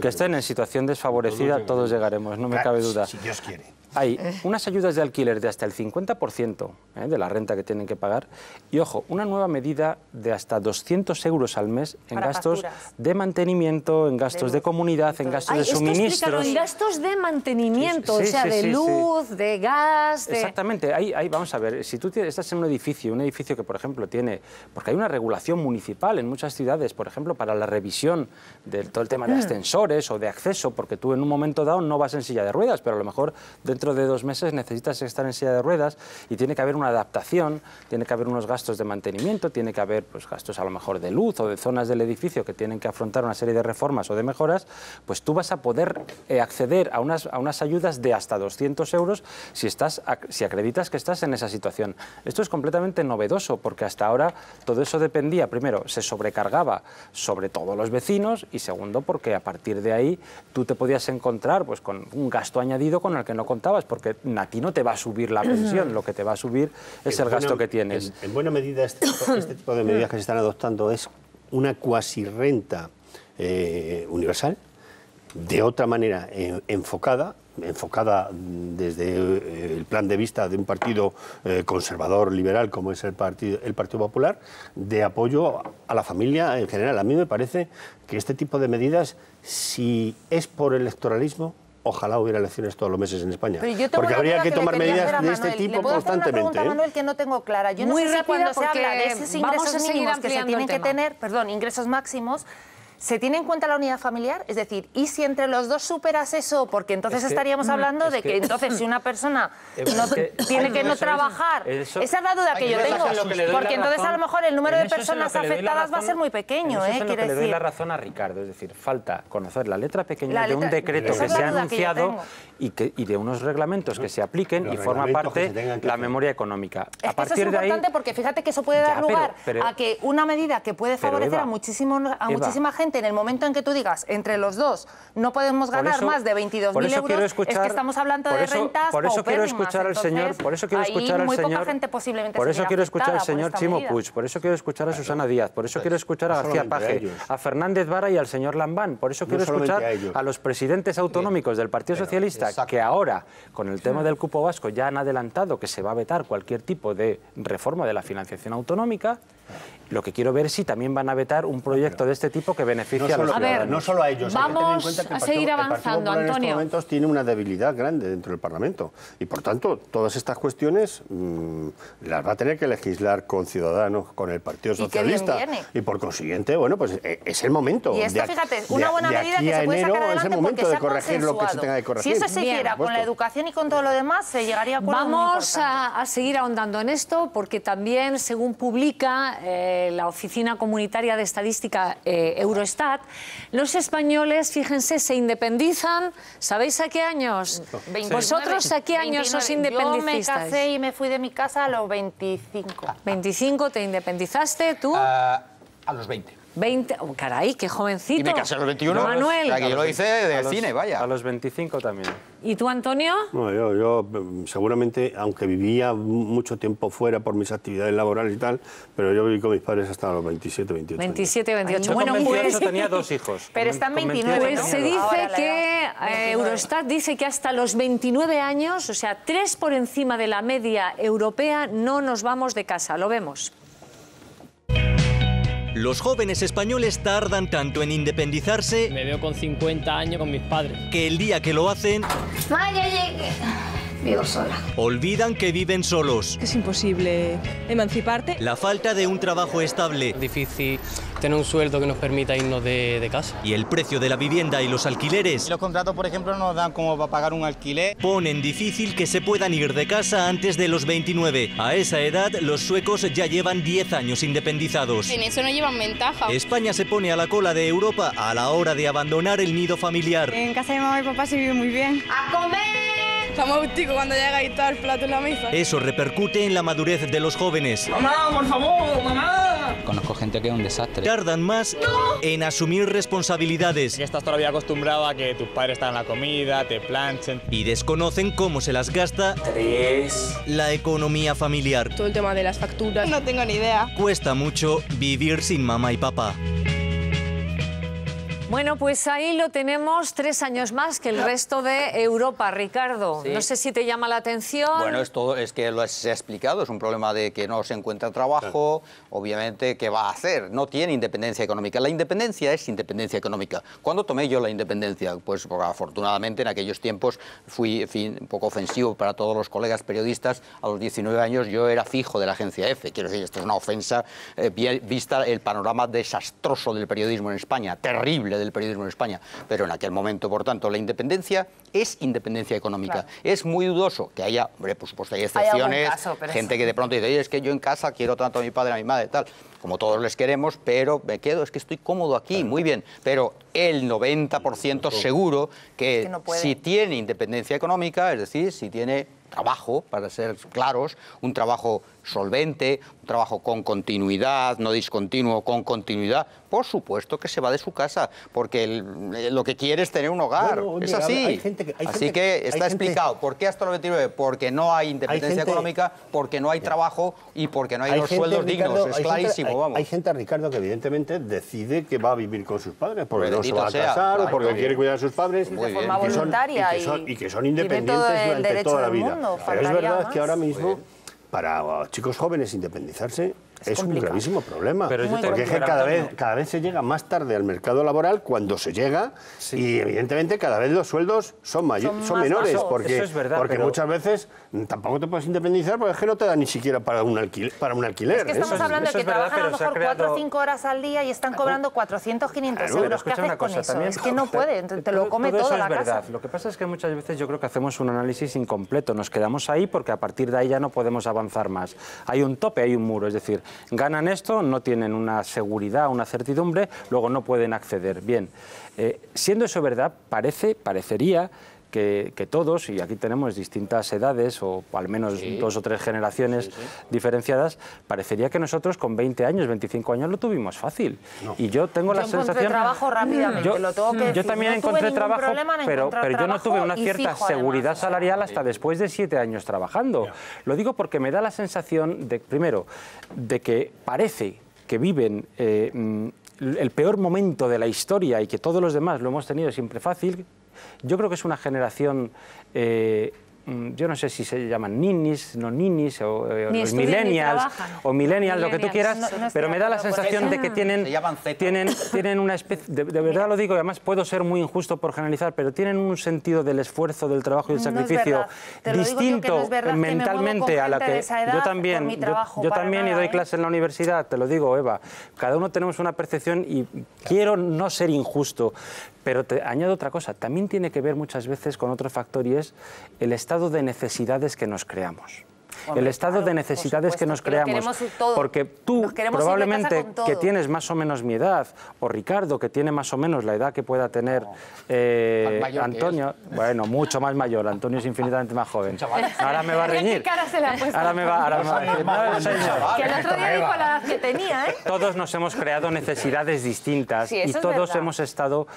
que estén en situación desfavorecida, todos llegaremos, no me cabe duda. Si Dios quiere. Hay unas ayudas de alquiler de hasta el 50% de la renta que tienen que pagar y, ojo, una nueva medida de hasta 200 euros al mes en para gastos facturas. De mantenimiento, en gastos de comunidad, en gastos de suministros. En gastos de mantenimiento, Sí, o sea, sí, de sí, luz, de gas... Exactamente, ahí vamos a ver, si tú estás en un edificio que, por ejemplo, tiene... Porque hay una regulación municipal en muchas ciudades, por ejemplo, para la revisión de todo el tema de ascensores o de acceso, porque tú en un momento dado no vas en silla de ruedas, pero a lo mejor dentro de 2 meses necesitas estar en silla de ruedas y tiene que haber una adaptación, tiene que haber unos gastos de mantenimiento, tiene que haber pues, gastos a lo mejor de luz o de zonas del edificio que tienen que afrontar una serie de reformas o de mejoras, pues tú vas a poder acceder a unas ayudas de hasta 200 euros si acreditas que estás en esa situación. Esto es completamente novedoso porque hasta ahora todo eso dependía, primero, se sobrecargaba sobre todos los vecinos y segundo, porque a partir de ahí tú te podías encontrar pues, con un gasto añadido con el que no contabas, porque a ti no te va a subir la pensión, lo que te va a subir es el gasto que tienes. En buena medida este tipo de medidas que se están adoptando es una cuasi renta universal, de otra manera enfocada desde el plan de vista de un partido conservador, liberal, como es el Partido Popular, de apoyo a la familia en general. A mí me parece que este tipo de medidas, si es por electoralismo, ojalá hubiera elecciones todos los meses en España. Porque habría que tomar medidas de este tipo constantemente. Una pregunta, Manuel, que no tengo clara. Yo no sé si cuando se habla de esos ingresos mínimos que se tienen que tener, ingresos máximos, ¿se tiene en cuenta la unidad familiar? Es decir, ¿y si entre los dos superas eso? Porque entonces estaríamos hablando de que entonces si una persona tiene que no trabajar, esa es la duda que yo tengo, porque entonces a lo mejor el número de personas afectadas va a ser muy pequeño. Le doy la razón a Ricardo, es decir, falta conocer la letra pequeña de un decreto que se ha anunciado y de unos reglamentos que se apliquen y forma parte la memoria económica. A partir de ahí... Eso es importante porque fíjate que eso puede dar lugar a que una medida que puede favorecer a muchísima gente en el momento en que tú digas, entre los dos no podemos ganar más de 22.000 euros, es que estamos hablando de rentas Por eso quiero escuchar al señor, Chimo Puig, por eso quiero escuchar a Susana Díaz, por eso quiero escuchar a García Paje, a Fernández Vara y al señor Lambán, por eso quiero escuchar a los presidentes autonómicos del Partido Socialista, que ahora, con el tema del cupo vasco, ya han adelantado que se va a vetar cualquier tipo de reforma de la financiación autonómica. Lo que quiero ver es si también van a vetar un proyecto de este tipo que beneficie a los ciudadanos. No solo a ellos. Vamos a seguir avanzando, Antonio. En estos momentos tiene una debilidad grande dentro del Parlamento y, por tanto, todas estas cuestiones las va a tener que legislar con Ciudadanos, con el Partido Socialista. Y, por consiguiente, bueno, pues es el momento. Y esto, fíjate, una buena medida que se puede sacar adelante porque se ha consensuado. Lo que se tenga que corregir. Si eso se hiciera con la educación y con todo lo demás, se llegaría a acuerdos muy importantes. Vamos a seguir ahondando en esto porque también, según publica la Oficina Comunitaria de Estadística Eurostat, los españoles, fíjense, se independizan, ¿sabéis a qué años? 29, ¿Vosotros a qué años 29. Os independizasteis? Yo me casé y me fui de mi casa a los 25. 25, ¿te independizaste tú? A los 20. 20, oh, caray, qué jovencito. Y me casé a los 21. Manuel. O sea, que yo lo hice de cine, vaya. A los 25 también. ¿Y tú, Antonio? No, yo seguramente, aunque vivía mucho tiempo fuera por mis actividades laborales y tal, pero yo viví con mis padres hasta los 27, 28 años. 27, 28. Yo bueno, con 28 tenía 2 hijos. Pero están 29, Pues ¿no? se dice que Eurostat dice que hasta los 29 años, o sea, 3 por encima de la media europea, no nos vamos de casa. Lo vemos. Los jóvenes españoles tardan tanto en independizarse... Me veo con 50 años con mis padres. ...que el día que lo hacen... ¡Vaya, llegué! Vivo sola. Olvidan que viven solos. Es imposible emanciparte. La falta de un trabajo estable. Es difícil tener un sueldo que nos permita irnos de casa. Y el precio de la vivienda y los alquileres. Los contratos, por ejemplo, no nos dan como para pagar un alquiler. Ponen difícil que se puedan ir de casa antes de los 29. A esa edad, los suecos ya llevan 10 años independizados. En eso no llevan ventaja. España se pone a la cola de Europa a la hora de abandonar el nido familiar. En casa de mamá y papá se vive muy bien. ¡A comer! Estamos auténticos cuando llega y está el plato en la mesa. Eso repercute en la madurez de los jóvenes. ¡Mamá, por favor, mamá! Conozco gente que es un desastre. Tardan más en asumir responsabilidades. Ya estás todavía acostumbrado a que tus padres están en la comida, te planchen. Y desconocen cómo se las gasta la economía familiar. Todo el tema de las facturas. No tengo ni idea. Cuesta mucho vivir sin mamá y papá. Bueno, pues ahí lo tenemos, 3 años más que el resto de Europa, Ricardo. Sí. No sé si te llama la atención. Bueno, es que lo se ha explicado, es un problema de que no se encuentra trabajo, obviamente, ¿qué va a hacer? No tiene independencia económica. La independencia es independencia económica. ¿Cuándo tomé yo la independencia? Pues porque, afortunadamente en aquellos tiempos fui, en fin, un poco ofensivo para todos los colegas periodistas. A los 19 años yo era fijo de la agencia EFE. Quiero decir, esto es una ofensa vista el panorama desastroso del periodismo en España, terrible del periodismo en España, pero en aquel momento, por tanto, la independencia es independencia económica. Claro. Es muy dudoso que haya, hombre, por supuesto hay excepciones, gente que de pronto dice, oye, es que yo en casa quiero tanto a mi padre, a mi madre, tal, como todos les queremos, pero me quedo, es que estoy cómodo aquí, muy bien, pero el 90% seguro que no si tiene independencia económica, es decir, si tiene trabajo, para ser claros, un trabajo solvente, un trabajo con continuidad, no discontinuo, con continuidad, por supuesto que se va de su casa, porque lo que quiere es tener un hogar, bueno, es así. Así que está explicado. ¿Por qué hasta los 29? Porque no hay independencia económica, porque no hay trabajo y porque no hay unos sueldos dignos, es clarísimo, vamos. Hay gente, Ricardo, que evidentemente decide que va a vivir con sus padres, porque no se va a casar o porque quiere cuidar a sus padres, de forma voluntaria y que son independientes durante toda la vida. Pero es verdad que ahora mismo, para chicos jóvenes, independizarse es un gravísimo problema. Porque es que cada vez se llega más tarde al mercado laboral cuando se llega y evidentemente cada vez los sueldos son menores. Porque muchas veces tampoco te puedes independizar porque es que no te da ni siquiera para un alquiler. Es que estamos hablando de que trabajan a lo mejor 4 o 5 horas al día y están cobrando 400, 500 euros. ¿Qué haces con eso? Es que no puede, te lo come toda la casa. Lo que pasa es que muchas veces yo creo que hacemos un análisis incompleto. Nos quedamos ahí porque a partir de ahí ya no podemos avanzar más. Hay un tope, hay un muro, es decir, ganan esto, no tienen una seguridad, una certidumbre, luego no pueden acceder. Bien, siendo eso verdad, parecería que todos, y aquí tenemos distintas edades, o al menos 2 o 3 generaciones diferenciadas, parecería que nosotros con 20 años, 25 años lo tuvimos fácil. No. Y yo tengo la sensación... Yo encontré trabajo rápidamente, lo tengo que decir. Yo también encontré trabajo, pero yo no tuve una cierta seguridad salarial hasta después de 7 años trabajando. Lo digo porque me da la sensación, primero, de que parece que viven el peor momento de la historia y que todos los demás lo hemos tenido siempre fácil. Yo creo que es una generación, yo no sé si se llaman ninis, no ninis, o los millennials, lo que tú quieras, pero me da la sensación de que tienen una especie, de verdad lo digo, y además puedo ser muy injusto por generalizar, pero tienen un sentido del esfuerzo, del trabajo y del sacrificio distinto mentalmente a la que yo también y doy clase en la universidad, te lo digo, Eva, cada uno tenemos una percepción y quiero no ser injusto. Pero te añado otra cosa, también tiene que ver muchas veces con otro factor y es el estado de necesidades que nos creamos. El estado de necesidades que nos creamos, porque tú probablemente que tienes más o menos mi edad, o Ricardo que tiene más o menos la edad que pueda tener Antonio, bueno, mucho más mayor, Antonio es infinitamente más joven. Ahora me va a reñir. Ahora me va a reñir. Que el otro día dijo la edad que tenía, ¿eh? Todos nos hemos creado necesidades distintas y todos hemos estado,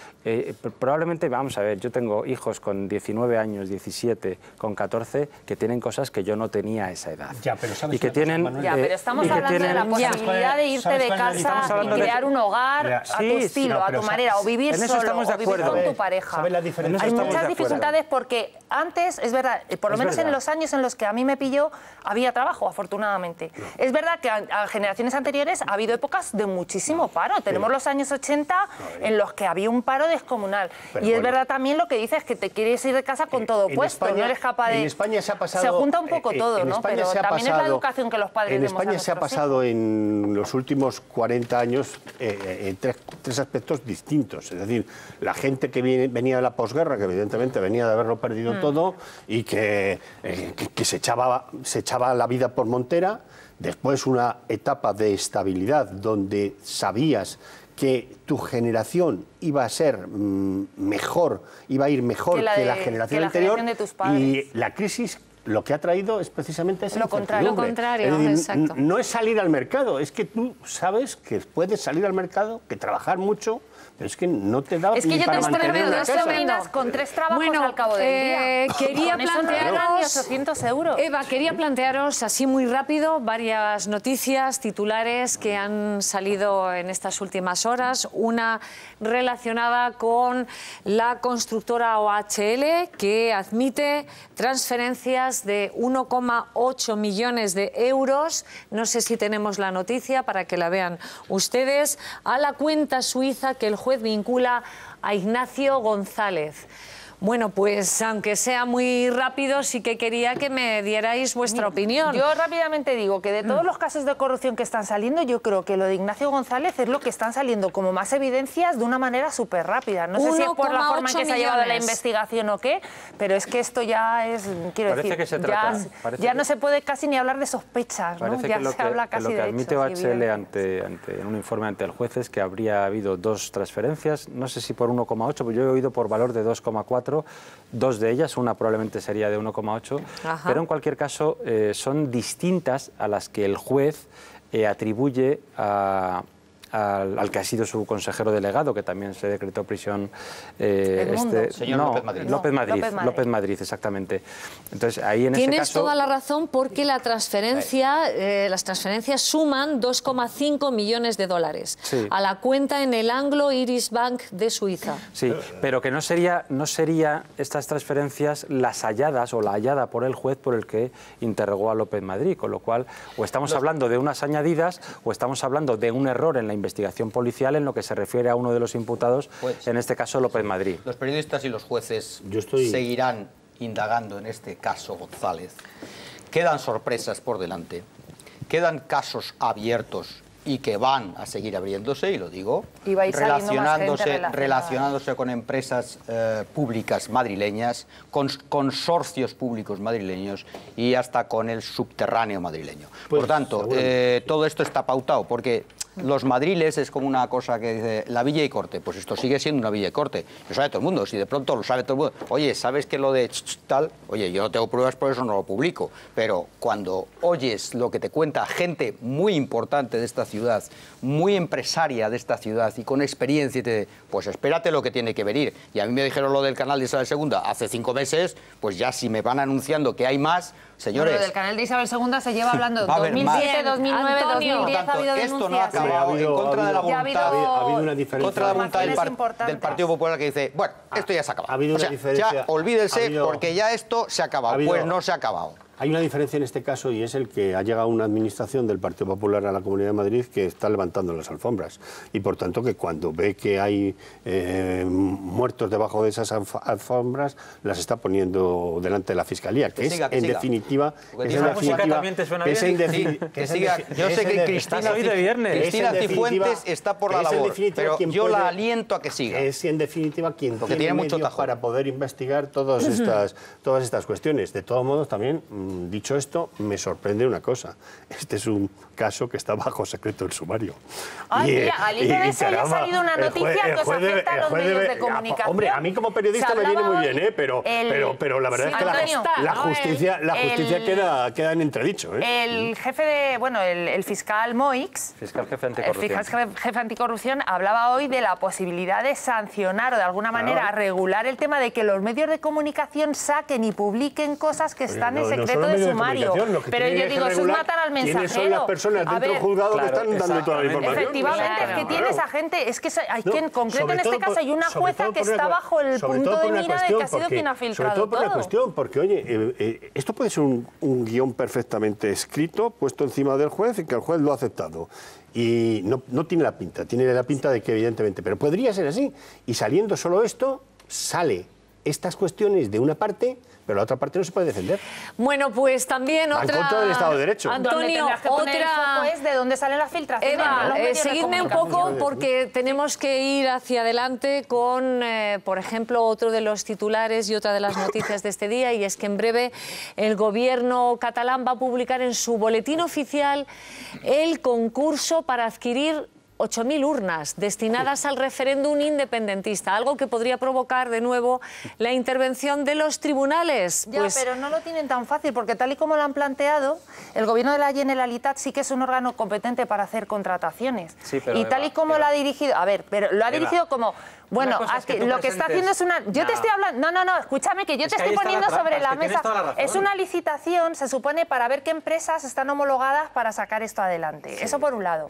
probablemente, vamos a ver, yo tengo hijos con 19 años, 17, con 14, que tienen cosas que yo no tenía a esa edad. Ya, pero y que tienen, pero estamos hablando de la posibilidad de irte de casa y crear un hogar a tu estilo, a tu manera, o vivir solo, o vivir con tu pareja. Hay muchas dificultades porque antes, es verdad, por lo menos en los años en los que a mí me pilló, había trabajo, afortunadamente. Es verdad que a generaciones anteriores ha habido épocas de muchísimo paro. Tenemos los años 80 en los que había un paro descomunal. Y es verdad también lo que dices, que te quieres ir de casa con todo puesto, no eres capaz de... En España se ha pasado... Se junta un poco todo, ¿no? Pero también es la educación que los padres demos a España se ha pasado en los últimos 40 años en tres aspectos distintos. Es decir, la gente que venía de la posguerra, que evidentemente venía de haberlo perdido todo y que se echaba la vida por montera. Después una etapa de estabilidad donde sabías que tu generación iba a ser mejor, iba a ir mejor que la generación anterior, de tus padres. Y la crisis lo que ha traído es precisamente esa incertidumbre. Lo contrario, es decir, exacto. No es salir al mercado, es que tú sabes que puedes salir al mercado, que trabajar mucho, pero es que no te da es que ni yo para te mantener una casa. terminas con 3 trabajos al cabo del día. Quería plantearos, 800 euros. Eva, quería plantearos así muy rápido varias noticias, titulares que han salido en estas últimas horas. Una relacionada con la constructora OHL, que admite transferencias de 1,8 millones de euros. No sé si tenemos la noticia para que la vean ustedes, a la cuenta suiza que el juez vincula a Ignacio González. Bueno, pues aunque sea muy rápido, sí que quería que me dierais vuestra opinión. Yo rápidamente digo que de todos los casos de corrupción que están saliendo, yo creo que lo de Ignacio González es lo que están saliendo como más evidencias de una manera súper rápida. No sé si es por la forma en que se ha llevado la investigación o qué, pero es que esto ya es, quiero decir, ya no se puede casi ni hablar de sospechas, ¿no? Ya se habla casi de hechos. Lo que admite OHL en un informe ante el juez es que habría habido 2 transferencias, no sé si por 1,8, pero yo he oído por valor de 2,4. 2 de ellas, una probablemente sería de 1,8, pero en cualquier caso son distintas a las que el juez atribuye al que ha sido su consejero delegado, que también se decretó prisión. Señor López Madrid, exactamente. Entonces, ahí en ese Tienes caso... toda la razón, porque las transferencias suman 2,5 millones de dólares a la cuenta en el Anglo Irish Bank de Suiza. Sí, pero que no sería estas transferencias las halladas o la hallada por el juez por el que interrogó a López Madrid, con lo cual o estamos hablando de unas añadidas o estamos hablando de un error en la investigación policial en lo que se refiere a uno de los imputados, en este caso López Madrid. Los periodistas y los jueces seguirán indagando en este caso González. Quedan sorpresas por delante, quedan casos abiertos y que van a seguir abriéndose, y lo digo, relacionándose con empresas públicas madrileñas, con consorcios públicos madrileños y hasta con el subterráneo madrileño. Por tanto, todo esto está pautado, porque los madriles es como una cosa que dice la Villa y Corte, pues esto sigue siendo una Villa y Corte, lo sabe todo el mundo, si de pronto lo sabe todo el mundo, oye, ¿sabes que lo de tal? Oye, yo no tengo pruebas, por eso no lo publico, pero cuando oyes lo que te cuenta gente muy importante de esta ciudad, muy empresaria de esta ciudad y con experiencia, pues espérate lo que tiene que venir. Y a mí me dijeron lo del canal de Isabel II hace 5 meses, pues ya si me van anunciando que hay más, señores... Lo del canal de Isabel II se lleva hablando en 2007, 2009, 2010, ha habido denuncias. Esto no ha acabado en contra de la voluntad del Partido Popular, que dice, bueno, esto ya se ha acabado. Ya olvídense, porque ya esto se ha acabado. Pues no se ha acabado. Hay una diferencia en este caso, y es el que ha llegado una administración del Partido Popular a la Comunidad de Madrid que está levantando las alfombras. Y por tanto que cuando ve que hay muertos debajo de esas alfombras, las está poniendo delante de la Fiscalía, que es en definitiva... Yo sé que Cristina Cifuentes está por la labor, pero yo la aliento a que siga. Es en definitiva quien tiene mucho tajo para poder investigar todas estas cuestiones. De todos modos, también... Dicho esto, me sorprende una cosa. Este es un caso que está bajo secreto del sumario. Ay, mira, al hilo de eso ha salido una noticia que os afecta a los medios de comunicación. Hombre, a mí como periodista me viene muy bien, pero la verdad es que la justicia queda en entredicho. El jefe de, el fiscal Moix, jefe anticorrupción, hablaba hoy de la posibilidad de sancionar o de alguna manera regular el tema de que los medios de comunicación saquen y publiquen cosas que están en secreto de sumario. Pero yo digo, eso es matar al mensajero. ¿Quiénes son las personas dentro del juzgado que están dando toda la información? Efectivamente, es que tienes a gente, es que hay quien, en concreto en este caso hay una jueza que está bajo el punto de mira de que ha sido quien ha filtrado todo. Sobre todo por una cuestión, porque oye, esto puede ser un guión perfectamente escrito, puesto encima del juez y que el juez lo ha aceptado. Y no tiene la pinta, tiene la pinta de que evidentemente, pero podría ser así. Y saliendo solo esto, sale estas cuestiones de una parte, pero la otra parte no se puede defender. Bueno, pues también otra... En contra del Estado de Derecho. Antonio, otra... es de dónde salen las filtraciones. Eva, seguidme un poco porque tenemos que ir hacia adelante con, por ejemplo, otro de los titulares y otra de las noticias de este día, y es que en breve el gobierno catalán va a publicar en su boletín oficial el concurso para adquirir 8.000 urnas destinadas al referéndum independentista, algo que podría provocar de nuevo la intervención de los tribunales. Ya, pero no lo tienen tan fácil, porque tal y como lo han planteado, el Gobierno de la Generalitat sí que es un órgano competente para hacer contrataciones. Sí, pero y tal y como lo ha dirigido, a ver, pero lo ha dirigido como... Bueno, lo que está haciendo es una... Yo te estoy hablando... No, escúchame, que yo te estoy poniendo sobre la mesa. Es una licitación, se supone, para ver qué empresas están homologadas para sacar esto adelante. Eso por un lado.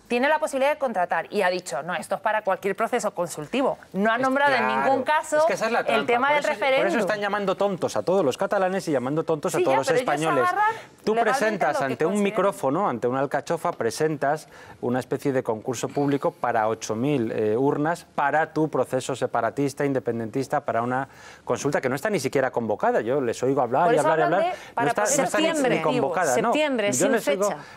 Tiene la posibilidad de contratar y ha dicho, no, esto es para cualquier proceso consultivo. No ha nombrado en ningún caso el tema del referéndum. Por eso están llamando tontos a todos los catalanes y llamando tontos a todos los españoles. Tú presentas ante un micrófono, ante una alcachofa, presentas una especie de concurso público para 8.000 urnas para tu proceso separatista, independentista, para una consulta que no está ni siquiera convocada. Yo les oigo hablar y hablar y hablar. No está ni convocada. Septiembre, yo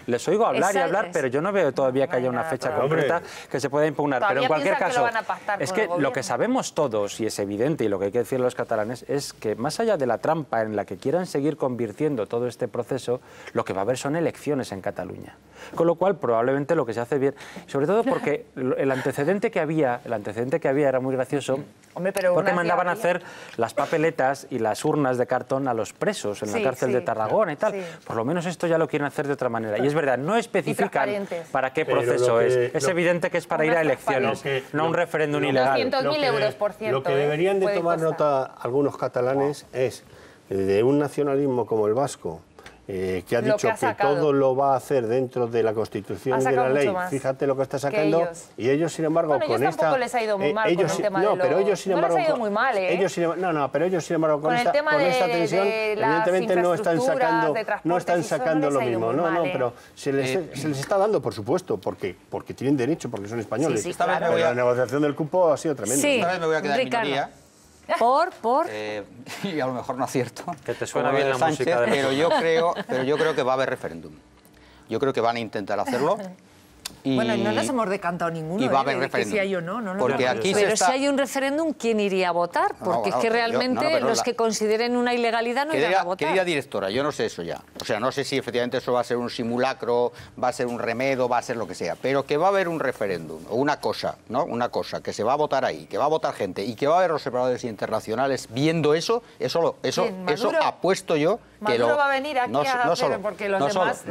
les oigo hablar y hablar, pero yo no veo todavía que haya una fecha concreta que se pueda impugnar. Pero en cualquier caso, es que lo que sabemos todos, y es evidente, y lo que hay que decir a los catalanes, es que más allá de la trampa en la que quieran seguir convirtiendo todo este proceso, lo que va a haber son elecciones en Cataluña. Con lo cual, probablemente lo que se hace bien, sobre todo porque el antecedente que había era muy gracioso. Hombre, pero porque mandaban a hacer las papeletas y las urnas de cartón a los presos en la cárcel de Tarragona y tal. Por lo menos esto ya lo quieren hacer de otra manera. Y es verdad, no especifican para qué proceso es. Es evidente que es para ir a elecciones, no a un referéndum ilegal. 200.000 euros, por cierto. Lo que deberían de tomar nota algunos catalanes es de un nacionalismo como el vasco, que ha dicho que todo lo va a hacer dentro de la Constitución y de la ley. Fíjate lo que está sacando. Y ellos, sin embargo, bueno, con esta... tampoco les ha ido muy mal con el tema no, pero ellos, sin embargo... No les ha ido muy mal, ¿eh? Pero ellos, sin embargo, con esta tensión, evidentemente no están sacando lo mismo. No, pero se les está dando, por supuesto, porque tienen derecho, porque son españoles. Claro. Pero la negociación del cupo ha sido tremenda. Esta vez me voy a quedar en minoría. Y a lo mejor no acierto. Que te suena bien la música. Pero yo creo que va a haber referéndum. Yo creo que van a intentar hacerlo. Y, bueno, no nos hemos decantado ninguno. Y va a haber referéndum. Si hay o no, porque aquí pero si hay un referéndum, ¿quién iría a votar? Porque es que realmente los que consideren una ilegalidad no irán a votar. Querida directora, yo no sé eso ya. O sea, no sé si efectivamente eso va a ser un simulacro, va a ser un remedo, va a ser lo que sea. Pero que va a haber un referéndum, o una cosa, ¿no? Una cosa, que se va a votar ahí, que va a votar gente y que va a haber observadores internacionales viendo eso apuesto yo que Maduro va a venir aquí a hacer, porque los demás...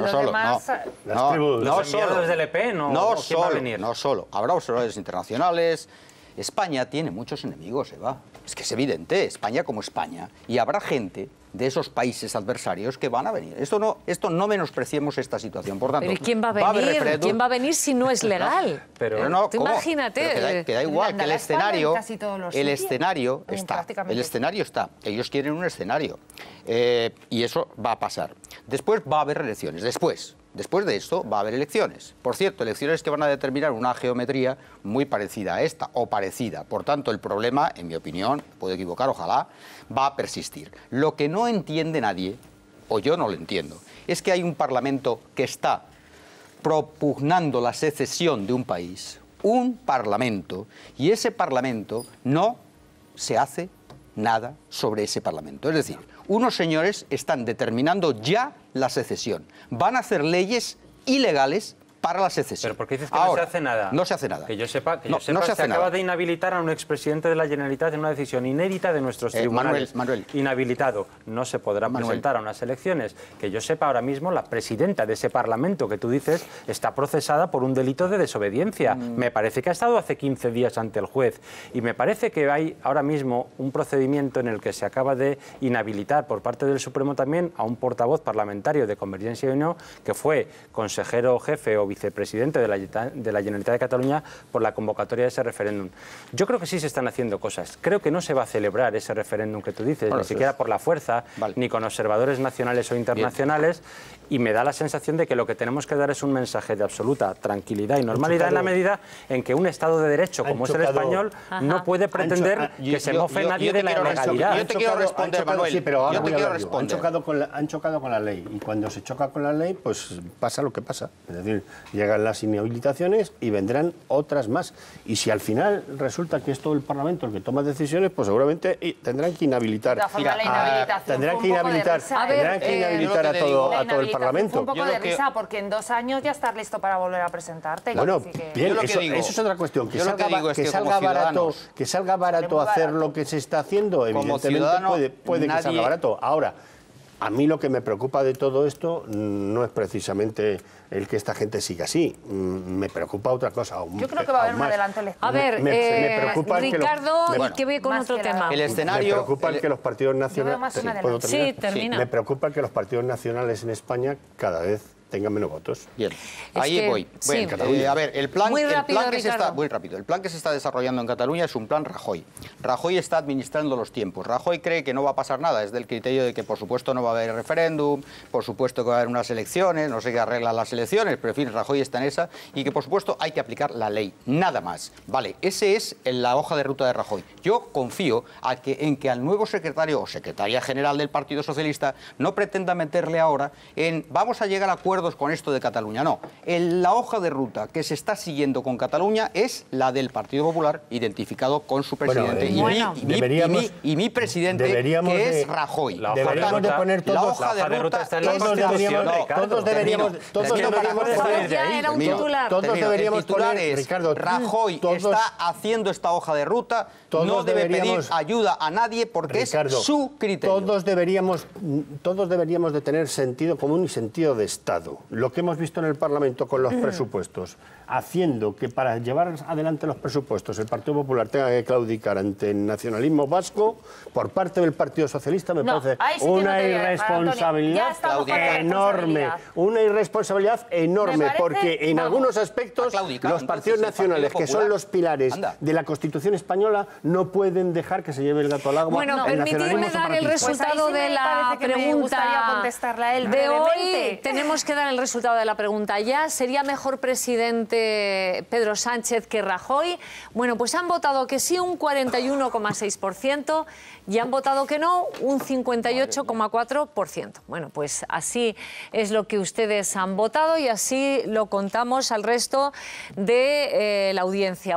Los enviados del EP no solo. Habrá observadores internacionales. España tiene muchos enemigos, Eva. Es que es evidente, España como España. Y habrá gente de esos países adversarios que van a venir. Esto no menospreciemos esta situación. Por tanto, ¿pero quién va a venir? ¿Quién va a venir si no es legal? Imagínate. Pero que da igual, que el escenario está. Ellos quieren un escenario. Y eso va a pasar. Después va a haber elecciones. Después de esto va a haber elecciones. Por cierto, elecciones que van a determinar una geometría muy parecida a esta, o parecida. Por tanto, el problema, en mi opinión, puedo equivocar, ojalá, va a persistir. Lo que no entiende nadie, o yo no lo entiendo, es que hay un Parlamento que está propugnando la secesión de un país. Un Parlamento. Y ese Parlamento no se hace nada sobre ese Parlamento. Es decir, unos señores están determinando ya la secesión. Van a hacer leyes ilegales para la secesión. ¿Pero por qué dices que no se hace nada? No se hace nada. Que yo sepa, se acaba de inhabilitar a un expresidente de la Generalitat en una decisión inédita de nuestros tribunales. Manuel. Inhabilitado. No se podrá presentar a unas elecciones. Que yo sepa, ahora mismo la presidenta de ese Parlamento que tú dices está procesada por un delito de desobediencia. Me parece que ha estado hace 15 días ante el juez. Y me parece que hay ahora mismo un procedimiento en el que se acaba de inhabilitar por parte del Supremo también a un portavoz parlamentario de Convergencia y Unió que fue consejero jefe o vicepresidente de la Generalitat de Cataluña por la convocatoria de ese referéndum. Yo creo que sí se están haciendo cosas. Creo que no se va a celebrar ese referéndum que tú dices, ni siquiera por la fuerza, ni con observadores nacionales o internacionales, y me da la sensación de que lo que tenemos que dar es un mensaje de absoluta tranquilidad y normalidad en la medida en que un Estado de Derecho como es el español no puede pretender que se mofe nadie de la ilegalidad. Yo te quiero responder, Manuel. Sí, pero yo te quiero responder. Han chocado con la ley, y cuando se choca con la ley, pues pasa lo que pasa. Es decir, llegan las inhabilitaciones y vendrán otras más. Y si al final resulta que es todo el Parlamento el que toma decisiones, pues seguramente tendrán que inhabilitar. Tendrán que inhabilitar a todo el Parlamento. Un poco de risa, porque en 2 años ya estás listo para volver a presentarte. Bueno, bien, eso es otra cuestión. Que salga barato hacer lo que se está haciendo, evidentemente puede que salga barato. Ahora, a mí lo que me preocupa de todo esto no es precisamente el que esta gente siga así. Me preocupa otra cosa. Yo creo que va a haber un adelanto electoral. A ver, me preocupa Ricardo, que voy con otro tema. El escenario... Me preocupa que los partidos nacionales... Sí, termina. Me preocupa que los partidos nacionales en España cada vez tengan menos votos. Bien, ahí voy. Bueno, a ver, el plan que se está desarrollando en Cataluña es un plan Rajoy. Rajoy está administrando los tiempos. Rajoy cree que no va a pasar nada, es del criterio de que por supuesto no va a haber referéndum, por supuesto que va a haber unas elecciones, no sé qué arreglan las elecciones, pero en fin, Rajoy está en esa, y que por supuesto hay que aplicar la ley, nada más. Vale, ese es la hoja de ruta de Rajoy. Yo confío en que al nuevo secretario o secretaria general del Partido Socialista no pretenda meterle ahora en vamos a llegar a acuerdos con esto de Cataluña. No, la hoja de ruta que se está siguiendo con Cataluña es la del Partido Popular, identificado con su presidente y mi presidente, que es Rajoy. Deberíamos de poner todos la hoja de ruta está en la Constitución. Todos deberíamos poner, Ricardo, Rajoy está haciendo esta hoja de ruta, no debe pedir ayuda a nadie porque es su criterio. Todos deberíamos de tener sentido común y sentido de Estado. Lo que hemos visto en el Parlamento con los presupuestos, haciendo que para llevar adelante los presupuestos el Partido Popular tenga que claudicar ante el nacionalismo vasco por parte del Partido Socialista, me parece una irresponsabilidad enorme. Una irresponsabilidad enorme, porque en algunos aspectos los partidos nacionales, que son los pilares de la Constitución española, no pueden dejar que se lleve el gato al agua. Bueno, permitidme dar el resultado de la pregunta de hoy. Tenemos que dar el resultado de la pregunta ya. ¿Sería mejor presidente Pedro Sánchez que Rajoy? Bueno, pues han votado que sí un 41,6% y han votado que no un 58,4%. Bueno, pues así es lo que ustedes han votado y así lo contamos al resto de la audiencia.